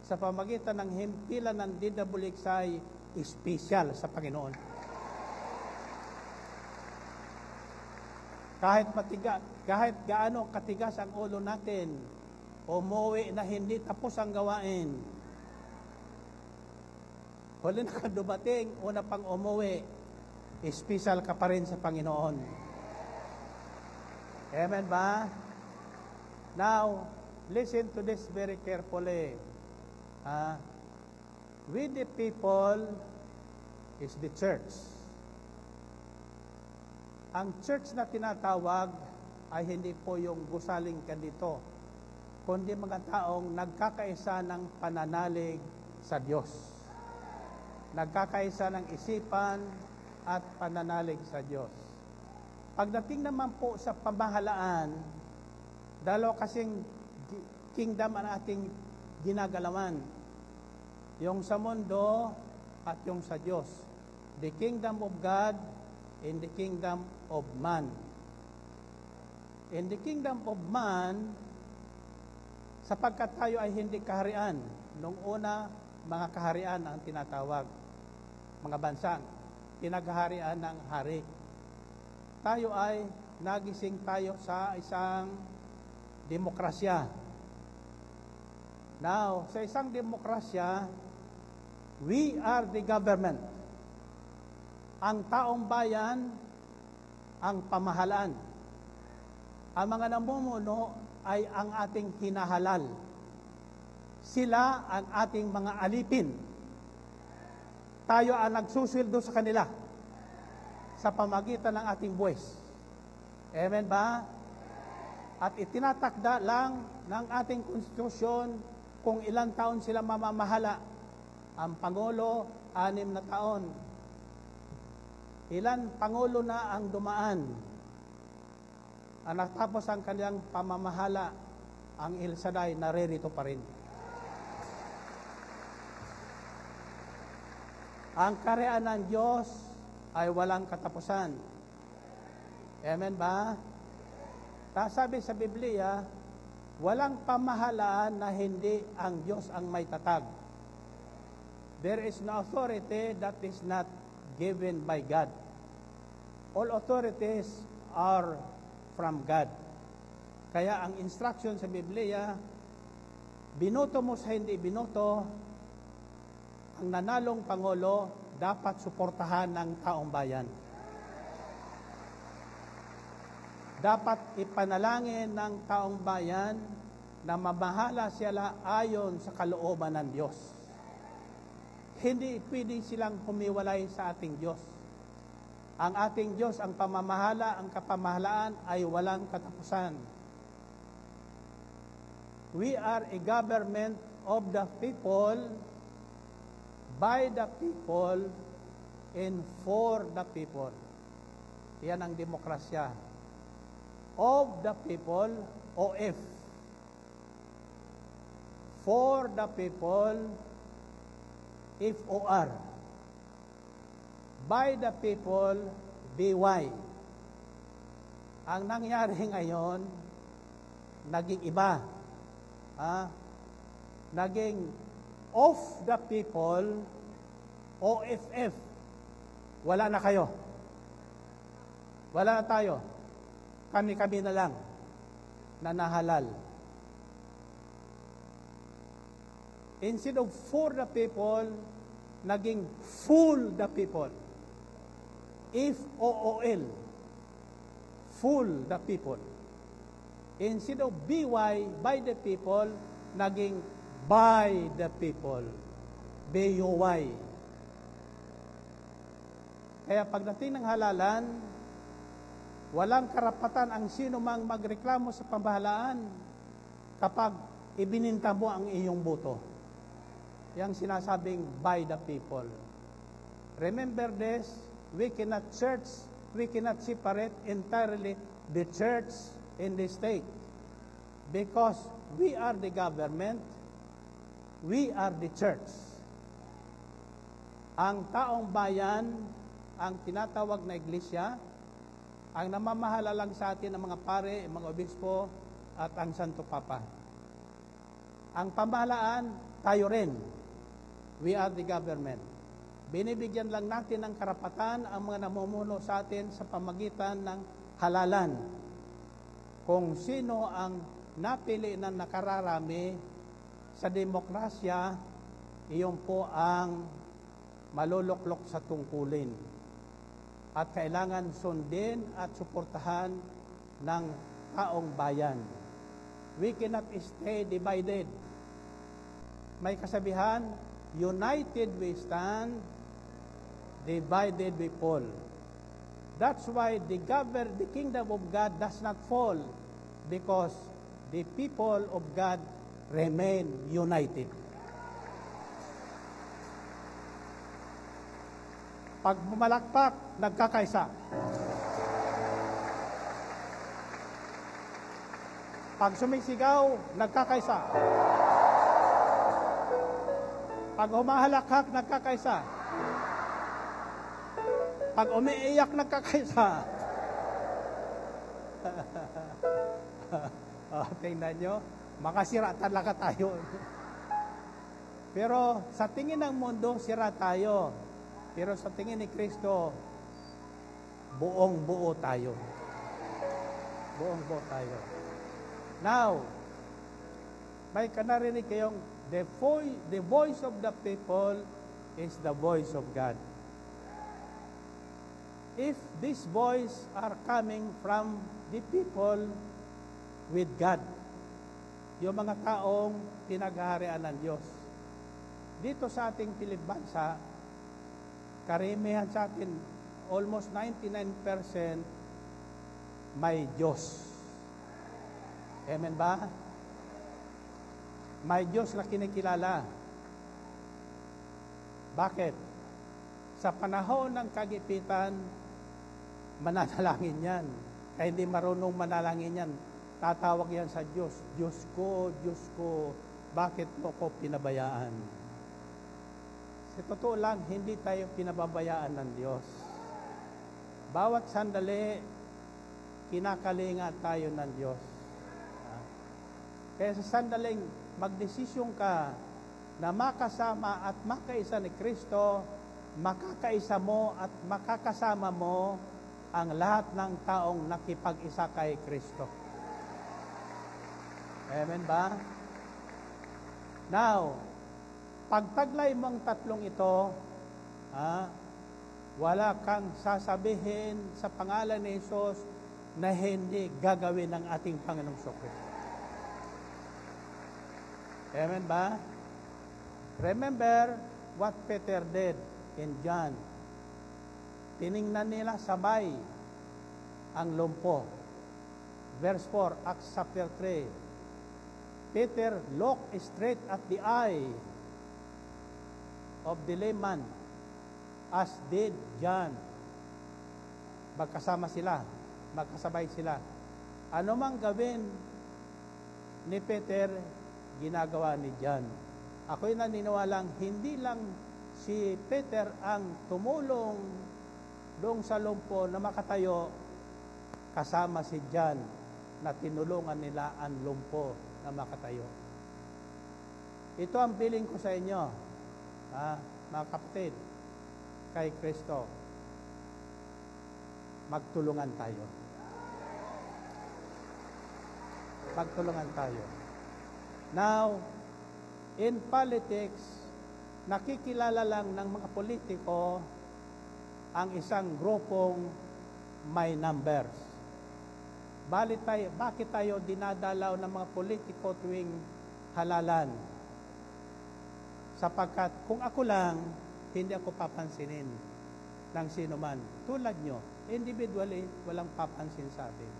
sa pamagitan ng himpilan ng DWX ay espesyal sa Panginoon. Kahit gaano katigas ang ulo natin, umuwi na hindi tapos ang gawain. Huli na ka dumating, una pang umuwi, espesyal ka pa rin sa Panginoon. Amen ba? Now, listen to this very carefully. We the people is the church. Ang church na tinatawag ay hindi po yung gusaling ka dito, kundi mga taong nagkakaisa ng pananalig sa Diyos. Nagkakaisa ng isipan at pananalig sa Diyos. Pagdating naman po sa pamahalaan, dalawa kasing kingdom ang ating ginagalawan. Yung sa mundo at yung sa Diyos. The kingdom of God and the kingdom of man. In the kingdom of man, sapagkat tayo ay hindi kaharian. Nung una, mga kaharian ang tinatawag. Mga bansang pinaghaharian ng hari. Tayo ay nagising tayo sa isang demokrasya. Now, sa isang demokrasya, we are the government. Ang taong bayan, ang pamahalaan. Ang mga namumuno ay ang ating hinahalal. Sila ang ating mga alipin. Tayo ang nagsusildo sa kanila sa pamagitan ng ating buwis. Amen ba? At itinatakda lang ng ating konstitusyon kung ilang taon sila mamamahala. Ang Pangulo, 6 na taon. Ilan Pangulo na ang dumaan. Ang natapos ang kanyang pamamahala, ang El Shaddai naririto pa rin. Ang kaharian ng Diyos ay walang katapusan. Amen ba? Sabi sa Biblia, walang pamahalaan na hindi ang Diyos ang may tatag. There is no authority that is not given by God. All authorities are from God. Kaya ang instruction sa Biblia, binoto mo sa hindi binoto, ang nanalong Pangulo dapat suportahan ng taong bayan. Dapat ipanalangin ng taong bayan na mamahala sila ayon sa kalooban ng Diyos. Hindi pwede silang humiwalay sa ating Diyos. Ang ating Diyos, ang pamamahala, ang kapamahalaan ay walang katapusan. We are a government of the people, by the people, and for the people. Yan ang demokrasya. Of the people, OF. For the people, FOR. By the people, BY. Ang nangyari ngayon, naging iba. Naging of the people, OFF. Wala na kayo. Wala na tayo. Kami-kami na lang na nahalal. Instead of for the people, naging fool the people. F-O-O-L. Fool the people. Instead of B-Y, by the people, naging by the people. B-U-Y. Kaya pagdating ng halalan, walang karapatan ang sino mang magreklamo sa pamahalaan kapag ibininta mo ang iyong boto. Yang sinasabing by the people. Remember this, we cannot separate entirely the church in the state. Because we are the government, we are the church. Ang taong bayan, ang tinatawag na iglesia, ang namamahala lang sa atin ng mga pare, mga obispo, at ang Santo Papa. Ang pamahalaan, tayo rin. We are the government. Binibigyan lang natin ng karapatan ang mga namumuno sa atin sa pamagitan ng halalan. Kung sino ang napili na nakararami sa demokrasya, iyon po ang maluluklok sa tungkulin. At kailangan sundin at suportahan ng taong bayan. We cannot stay divided. May kasabihan, united we stand, divided we fall. That's why the kingdom of God does not fall, because the people of God remain united. Pag bumalakpak, nagkakaisa. Pag sumisigaw, nagkakaisa. Pag humahalakhak, nagkakaisa. Pag umiiyak, nagkakaisa. Tingnan nyo, makasira talaga tayo. Pero sa tingin ng mundo, sira tayo. Pero sa tingin ni Kristo, buong-buo tayo. Buong-buo tayo. Now, may kanarinig kayong, the voice of the people is the voice of God. If this voice are coming from the people with God, yung mga taong pinaghaharian ng Diyos. Dito sa ating Pilibansa, karamihan sa atin, almost 99% may Diyos. Amen ba? May Diyos na kinikilala. Bakit? Sa panahon ng kagipitan, mananalangin yan. Kaya hindi marunong manalangin yan. Tatawag yan sa Diyos. Diyos ko, bakit mo ko pinabayaan? Sa totoo lang, hindi tayo pinababayaan ng Diyos. Bawat sandali, kinakalinga tayo ng Diyos. Kaya sa sandaling magdesisyon ka na makasama at makaisa ni Kristo, makakaisa mo at makakasama mo ang lahat ng taong nakipag-isa kay Kristo. Amen ba? Now, pagtaglay mong tatlong ito, wala kang sasabihin sa pangalan ni Jesus na hindi gagawin ng ating Panginoong Kristo. Amen ba? Remember what Peter did in John. Tiningnan nila sabay ang lumpo. Verse 4, Acts chapter 3. Peter looked straight at the eye of the layman, as did John. Magkasama sila, magkasabay sila. Ano mang gawin ni Peter, ginagawa ni John. Ako'y naniniwalang hindi lang si Peter ang tumulong doon sa lumpo na makatayo, kasama si John na tinulungan nila ang lumpo na makatayo. Ito ang bilin ko sa inyo, mga kapatid. kay Kristo, magtulungan tayo. Magtulungan tayo. Now, in politics, nakikilala lang ng mga politiko ang isang grupong may numbers. Bakit tayo dinadalaw ng mga politiko tuwing halalan? Sapagkat kung ako lang, hindi ako papansinin ng sino man. Tulad nyo, individually, walang papansin sa atin.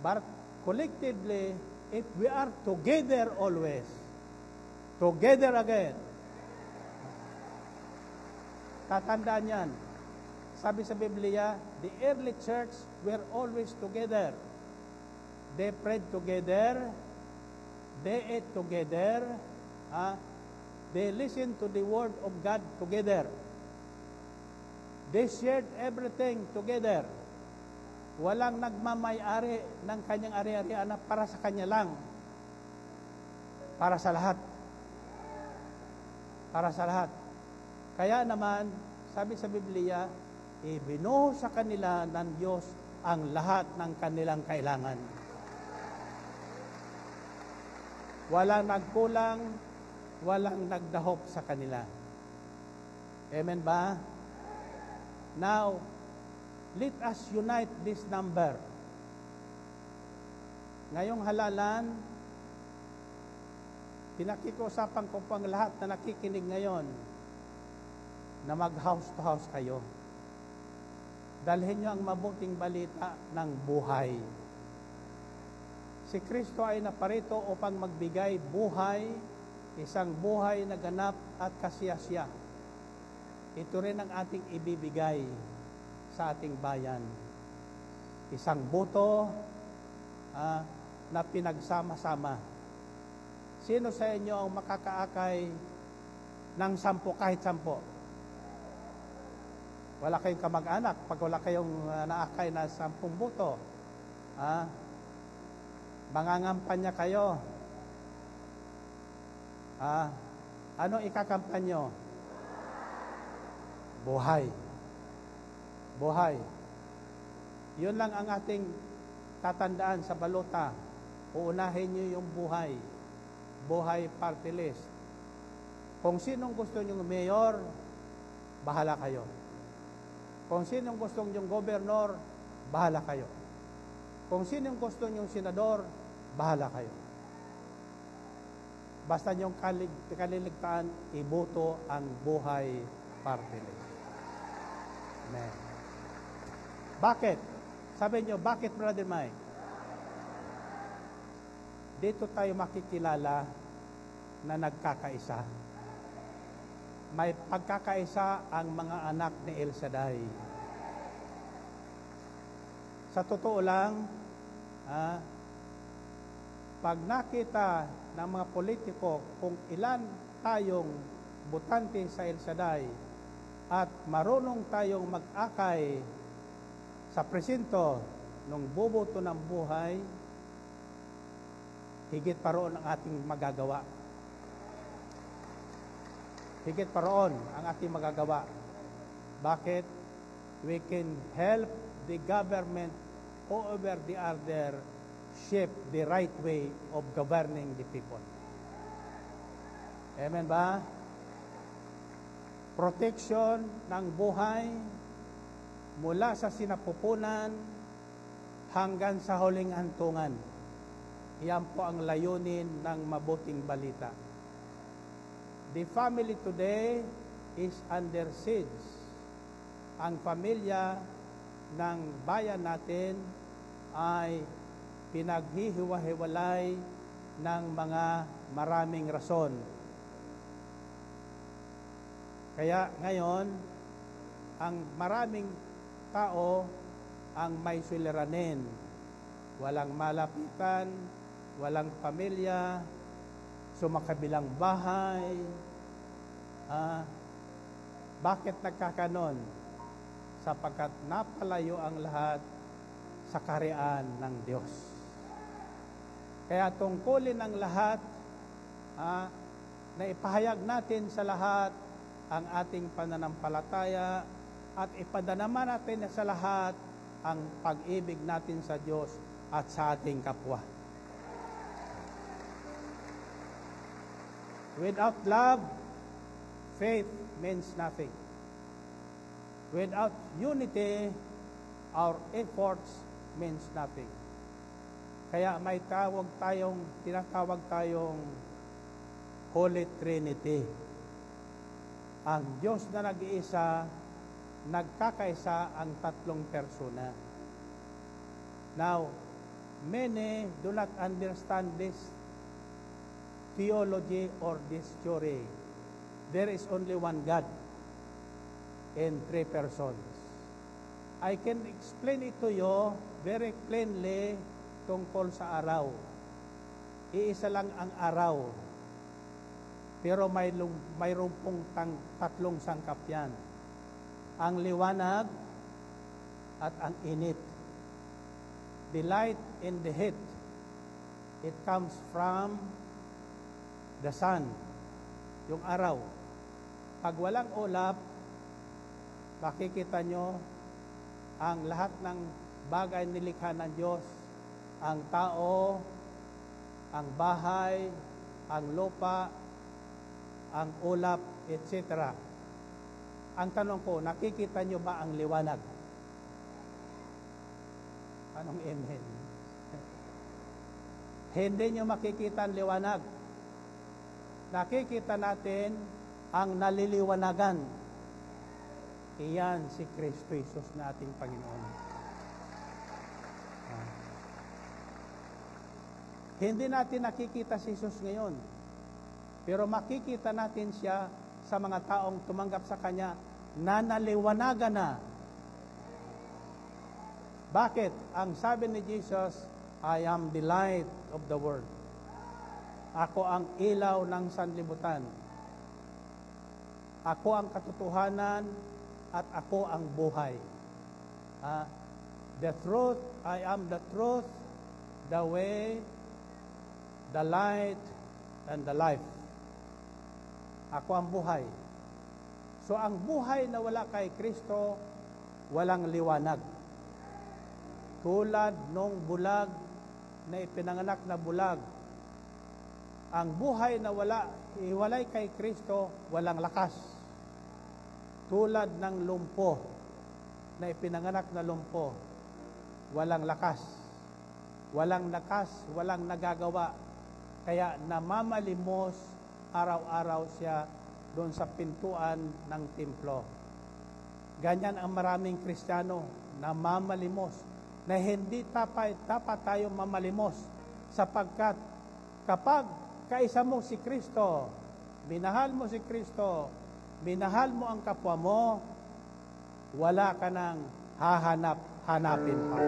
But collectively, if we are together always, together again, tatandaan yan. Sabi sa Biblia, the early church were always together. They prayed together, they ate together, they listened to the word of God together. They shared everything together. Walang nagmamay-ari ng kanyang ari-arian na para sa kanya lang. Para sa lahat. Para sa lahat. Kaya naman, sabi sa Biblia, ibinuho sa kanila ng Diyos ang lahat ng kanilang kailangan. Walang nagkulang, walang nagdahop sa kanila. Amen ba? Now, let us unite this number. Ngayong halalan, pinakikiusapan ko pang lahat na nakikinig ngayon na mag-house to house kayo. Dalhin nyo ang mabuting balita ng buhay. Si Kristo ay naparito upang magbigay buhay, isang buhay na ganap at kasiyasiya. Ito rin ang ating ibibigay sa ating bayan. Isang buto na pinagsama-sama. Sino sa inyo ang makakaakay ng 10 kahit 10? Wala kayong kamag-anak pag wala kayong naakay na 10 buto. Mangangampanya kayo. Ano ikakampanyo? Buhay. Buhay. Yun lang ang ating tatandaan sa balota. Uunahin nyo yung buhay. Buhay party list. Kung sinong gusto nyong mayor, bahala kayo. Kung sinong gusto nyong gobernador, bahala kayo. Kung sinong gusto nyong senador, bahala kayo. Basta nyong kaliligtaan, iboto ang buhay party list. Amen. Bakit? Sabi nyo, bakit, Brother Mike? Dito tayo makikilala na nagkakaisa. May pagkakaisa ang mga anak ni El Shaddai. Sa totoo lang, pag nakita ng mga politiko kung ilan tayong butante sa El Shaddai at marunong tayong mag-akay sa presinto ng buboto ng buhay, higit pa roon ang ating magagawa. Higit pa roon ang ating magagawa. Bakit? We can help the government over the other shape the right way of governing the people. Amen ba? Protection ng buhay mula sa sinapupunan hanggang sa huling hantungan. Iyan po ang layunin ng mabuting balita. The family today is under siege. Ang pamilya ng bayan natin ay pinaghihiwa-hiwalay ng mga maraming rason. Kaya ngayon, ang maraming tao ang may suliranin. Walang malapitan, walang pamilya, sumakabilang bahay. Bakit nagkakanon? Sapagkat napalayo ang lahat sa kaharian ng Diyos. Kaya tungkulin ang lahat na ipahayag natin sa lahat ang ating pananampalataya at ipadalama natin sa lahat ang pag-ibig natin sa Diyos at sa ating kapwa. Without love, faith means nothing. Without unity, our efforts means nothing. Kaya may tinatawag tayong Holy Trinity. Ang Diyos na nag-iisa, nagkakaisa ang tatlong persona. Now, many do not understand this theology or this theory. There is only one God in three persons. I can explain it to you very plainly tungkol sa araw. Iisa lang ang araw. Pero mayroon pong tatlong sangkap yan. Ang liwanag at ang init. The light and the heat, it comes from the sun, yung araw. Pag walang ulap, makikita nyo ang lahat ng bagay nilikha ng Diyos, ang tao, ang bahay, ang lupa, ang ulap, etc. Ang tanong ko, nakikita nyo ba ang liwanag? Anong amen? Hindi nyo makikita ang liwanag. Nakikita natin ang naliliwanagan. Iyan si Kristo Jesus na ating Panginoon. Hindi natin nakikita si Jesus ngayon. Pero makikita natin siya sa mga taong tumanggap sa Kanya na naliwanagan na. Bakit? Ang sabi ni Jesus, I am the light of the world. Ako ang ilaw ng sanlibutan. Ako ang katotohanan at ako ang buhay. The truth, I am the truth, the way, the light, and the life. Ako ang buhay. So ang buhay na wala kay Kristo, walang liwanag. Tulad nung bulag na ipinanganak na bulag. Ang buhay na iwalay kay Kristo, walang lakas. Tulad ng lumpo na ipinanganak na lumpo, walang lakas. Walang lakas, walang nagagawa. Kaya namamalimos araw-araw siya doon sa pintuan ng templo. Ganyan ang maraming Kristiyano, namamalimos, na hindi dapat tayo mamalimos sapagkat kapag kaisa mo si Kristo, minahal mo si Kristo, minahal mo ang kapwa mo, wala ka nang hahanap-hanapin pa.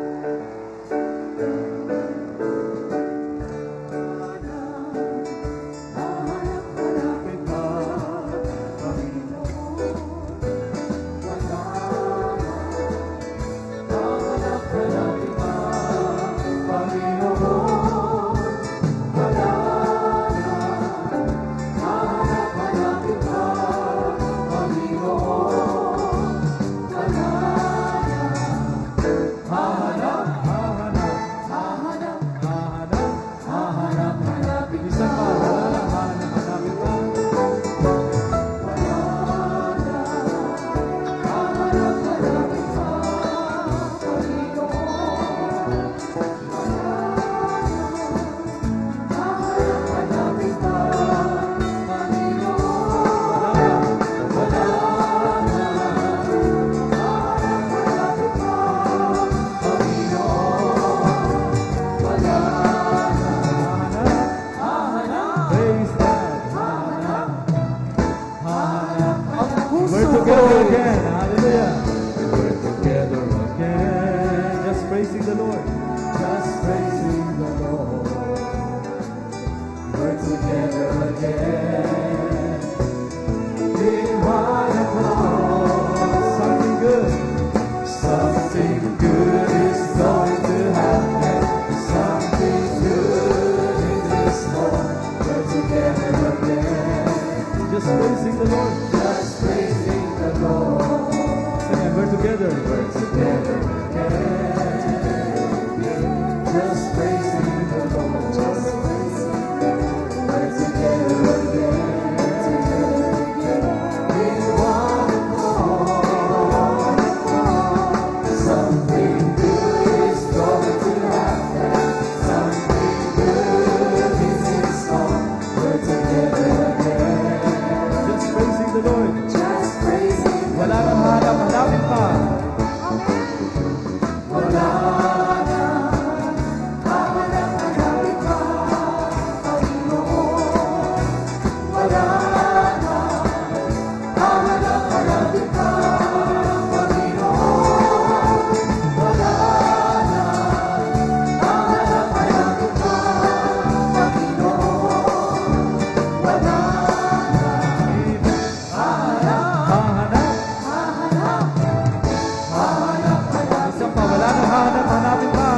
Just praising the Lord. Just praising together. Just praising the Lord. Just praising the Lord. We're together again. In one accord. Something good is going to happen. Something good is in store. We're together again. Just praising the Lord. Just praising the Wala nang hanap-hanapin pa. Wala na, hahanap-hanapin pa, Panginoon. Wala na, hahanap-hanapin pa, Panginoon. Wala na, hahanap-hanapin pa, Panginoon. Wala na, Hahanap. Isa pa, wala nang hanap-hanapin pa.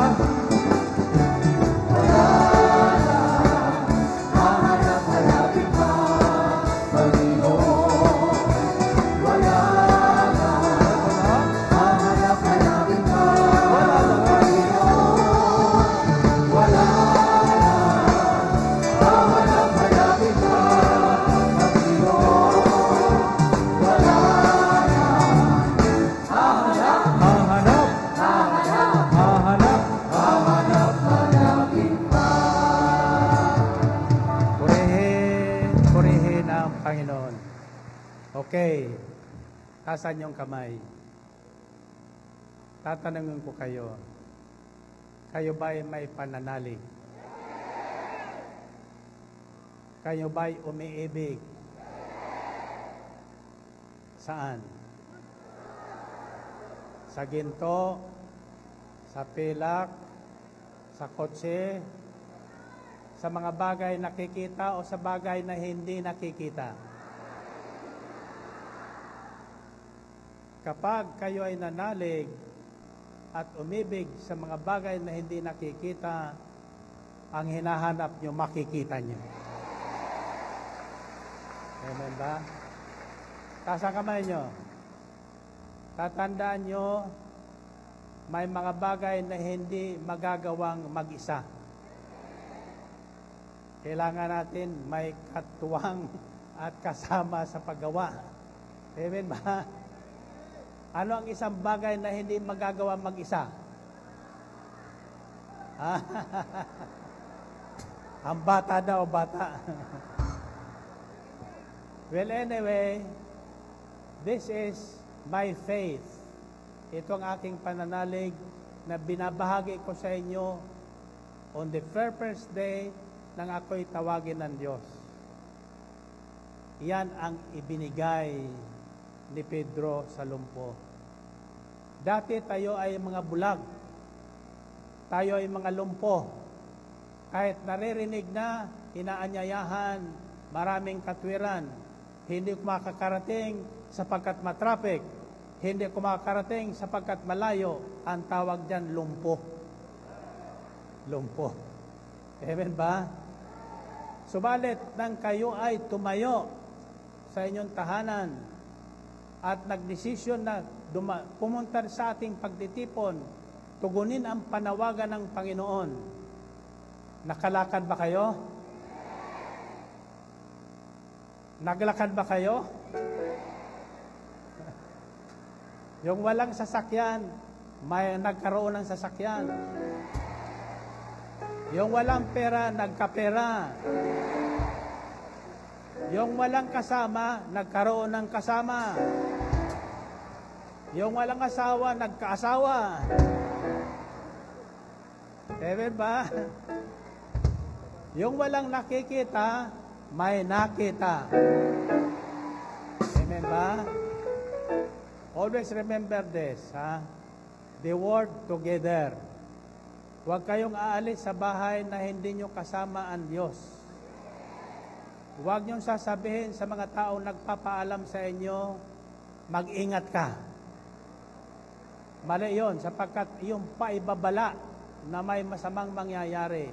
hahanap-hanapin pa, Panginoon. Wala na, hahanap-hanapin pa, Panginoon. Wala na, hahanap-hanapin pa, Panginoon. Wala na, Hahanap. Hahanap. hahanap-hanapin pa. Purihin ang Panginoon. Okay. Tasan yung kamay. Tatanungin ko kayo. Kayo ba'y may pananalig? Kayo ba'y umiibig? Saan? Sa ginto, sa pilak, sa kotse, sa mga bagay nakikita o sa bagay na hindi nakikita. Kapag kayo ay nanalig at umibig sa mga bagay na hindi nakikita, ang hinahanap nyo, makikita nyo. Amen ba? Taas ang kamay nyo. Tatandaan nyo, may mga bagay na hindi magagawang mag-isa. Kailangan natin may katuwang at kasama sa paggawa. Amen ba? Ano ang isang bagay na hindi magagawa mag-isa? Ang bata daw, bata. Well, anyway, this is my faith. Ito ang aking pananalig na binabahagi ko sa inyo on the first day nang ako'y tawagin ng Diyos. Yan ang ibinigay ni Pedro sa lumpo. Dati tayo ay mga bulag. Tayo ay mga lumpo. Kahit naririnig na, inaanyayahan, maraming katwiran, hindi kumakarating sapagkat matraffic, hindi kumakarating sapagkat malayo, ang tawag dyan lumpo. Lumpo. Amen ba? Subalit, nang kayo ay tumayo sa inyong tahanan at nagdesisyon na pumunta sa ating pagtitipon, tugunin ang panawagan ng Panginoon. Nakalakad ba kayo? Naglakad ba kayo? Yung walang sasakyan, may nagkaroon ng sasakyan. Yung walang pera, nagkapera. Yung walang kasama, nagkaroon ng kasama. Yung walang asawa, nagkaasawa. Amen ba? Yung walang nakikita, may nakita. Amen ba? Always remember this, ha? The word together. Huwag kayong aalis sa bahay na hindi nyo kasama ang Diyos. Huwag nyo sasabihin sa mga taong nagpapaalam sa inyo, mag-ingat ka. Mali yun, sapagkat yung paibabala na may masamang mangyayari.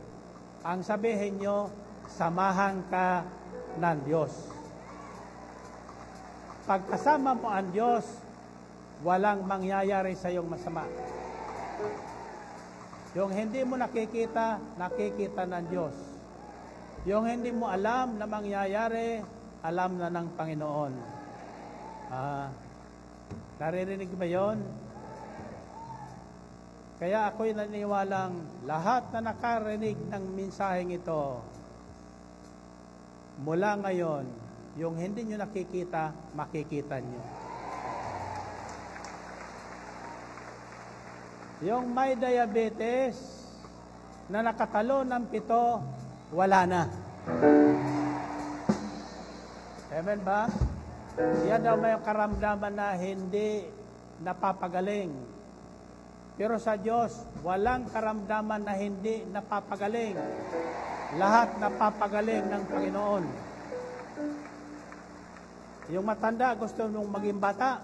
Ang sabihin nyo, samahan ka ng Diyos. Pagkasama mo ang Diyos, walang mangyayari sa iyong masama. Yung hindi mo nakikita, nakikita ng Diyos. Yung hindi mo alam na mangyayari, alam na ng Panginoon. Naririnig ba yon? Kaya ako'y naniniwalang lahat na nakarinig ng mensaheng ito, mula ngayon, yung hindi nyo nakikita, makikita nyo. Yung may diabetes na nakatalo ng 7, wala na. Amen ba? Yan daw may karamdaman na hindi napapagaling. Pero sa Diyos, walang karamdaman na hindi napapagaling. Lahat napapagaling ng Panginoon. Yung matanda, gusto nung maging bata.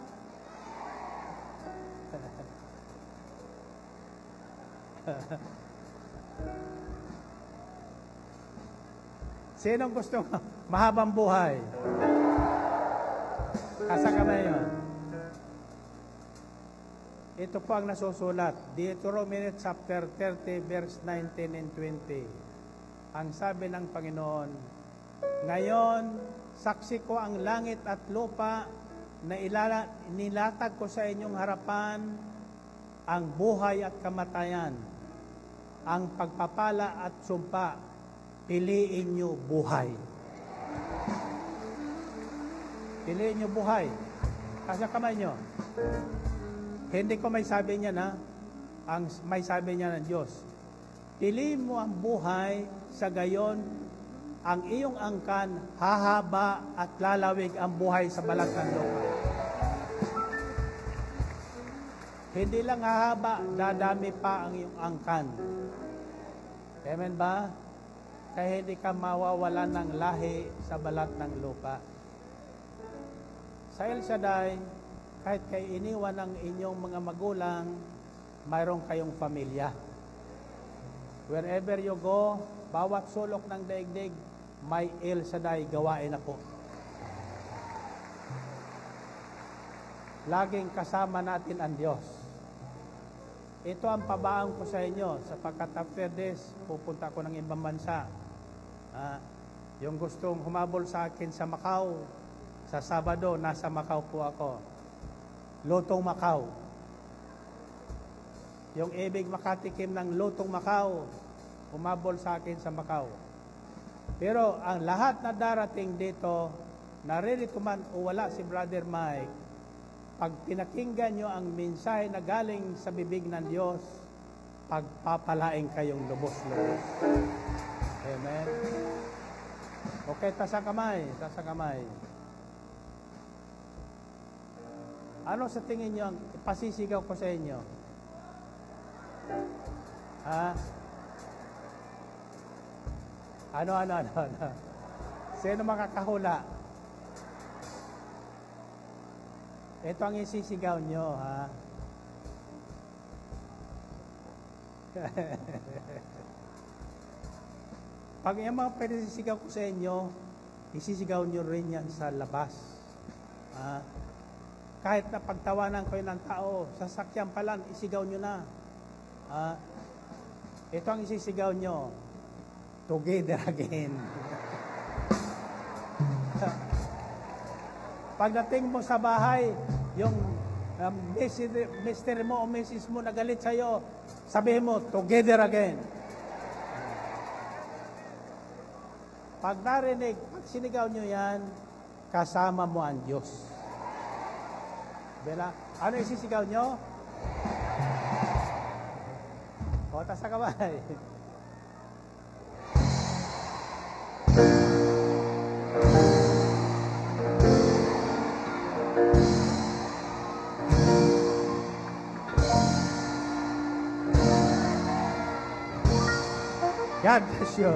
Sinong gusto mahabang buhay? Asa kamay yun? Ito po ang nasusulat. Deuteronomy chapter 30, verse 19 and 20. Ang sabi ng Panginoon, ngayon, saksi ko ang langit at lupa na nilatag ko sa inyong harapan ang buhay at kamatayan, ang pagpapala at sumpa. Piliin nyo buhay. Piliin nyo buhay. Asa kamay nyo? Hindi ko may sabi niya na, ang may sabi niya ng Diyos. Piliin mo ang buhay, sa gayon, ang iyong angkan, hahaba at lalawig ang buhay sa balat ng lupa. Hindi lang hahaba, dadami pa ang iyong angkan. Amen ba? Kaya hindi ka mawawala ng lahi sa balat ng lupa. Sa El Shaddai, kahit kay iniwan ng inyong mga magulang, mayroon kayong pamilya. Wherever you go, bawat sulok ng daigdig, may El Shaddai gawain ako. Laging kasama natin ang Diyos. Ito ang pabaang ko sa inyo, sapagkat after this, pupunta ko ng ibang bansa. Yung gustong humabol sa akin sa Macau, sa Sabado, nasa Macau po ako. Lotong Macau. Yung ibig makatikim ng Lotong Macau, humabol sa akin sa Macau. Pero ang lahat na darating dito, naririto man o wala si Brother Mike, pag pinakinggan nyo ang mensahe na galing sa bibig ng Diyos, pagpapalaing kayong lubos-lubos. Amen. Okay, tasa kamay. Ano sa tingin nyo ang pasisigaw ko sa inyo? Ano? Sino makakahula? Ito ang isisigaw nyo, ha? Pag yung mga pinasisigaw ko sa inyo, isisigaw nyo rin yan sa labas. Kahit na pagtawanan kayo ng tao, sasakyan pa lang, isigaw nyo na. Ito ang isisigaw nyo. Together again. Pagdating mo sa bahay, yung mister mo o misis mo nagalit sa'yo, sabihin mo, together again. Pag narinig, pag sinigaw nyo yan, kasama mo ang Diyos. Bela, ano isisigaw nyo? O, tas sa kamay. God bless you.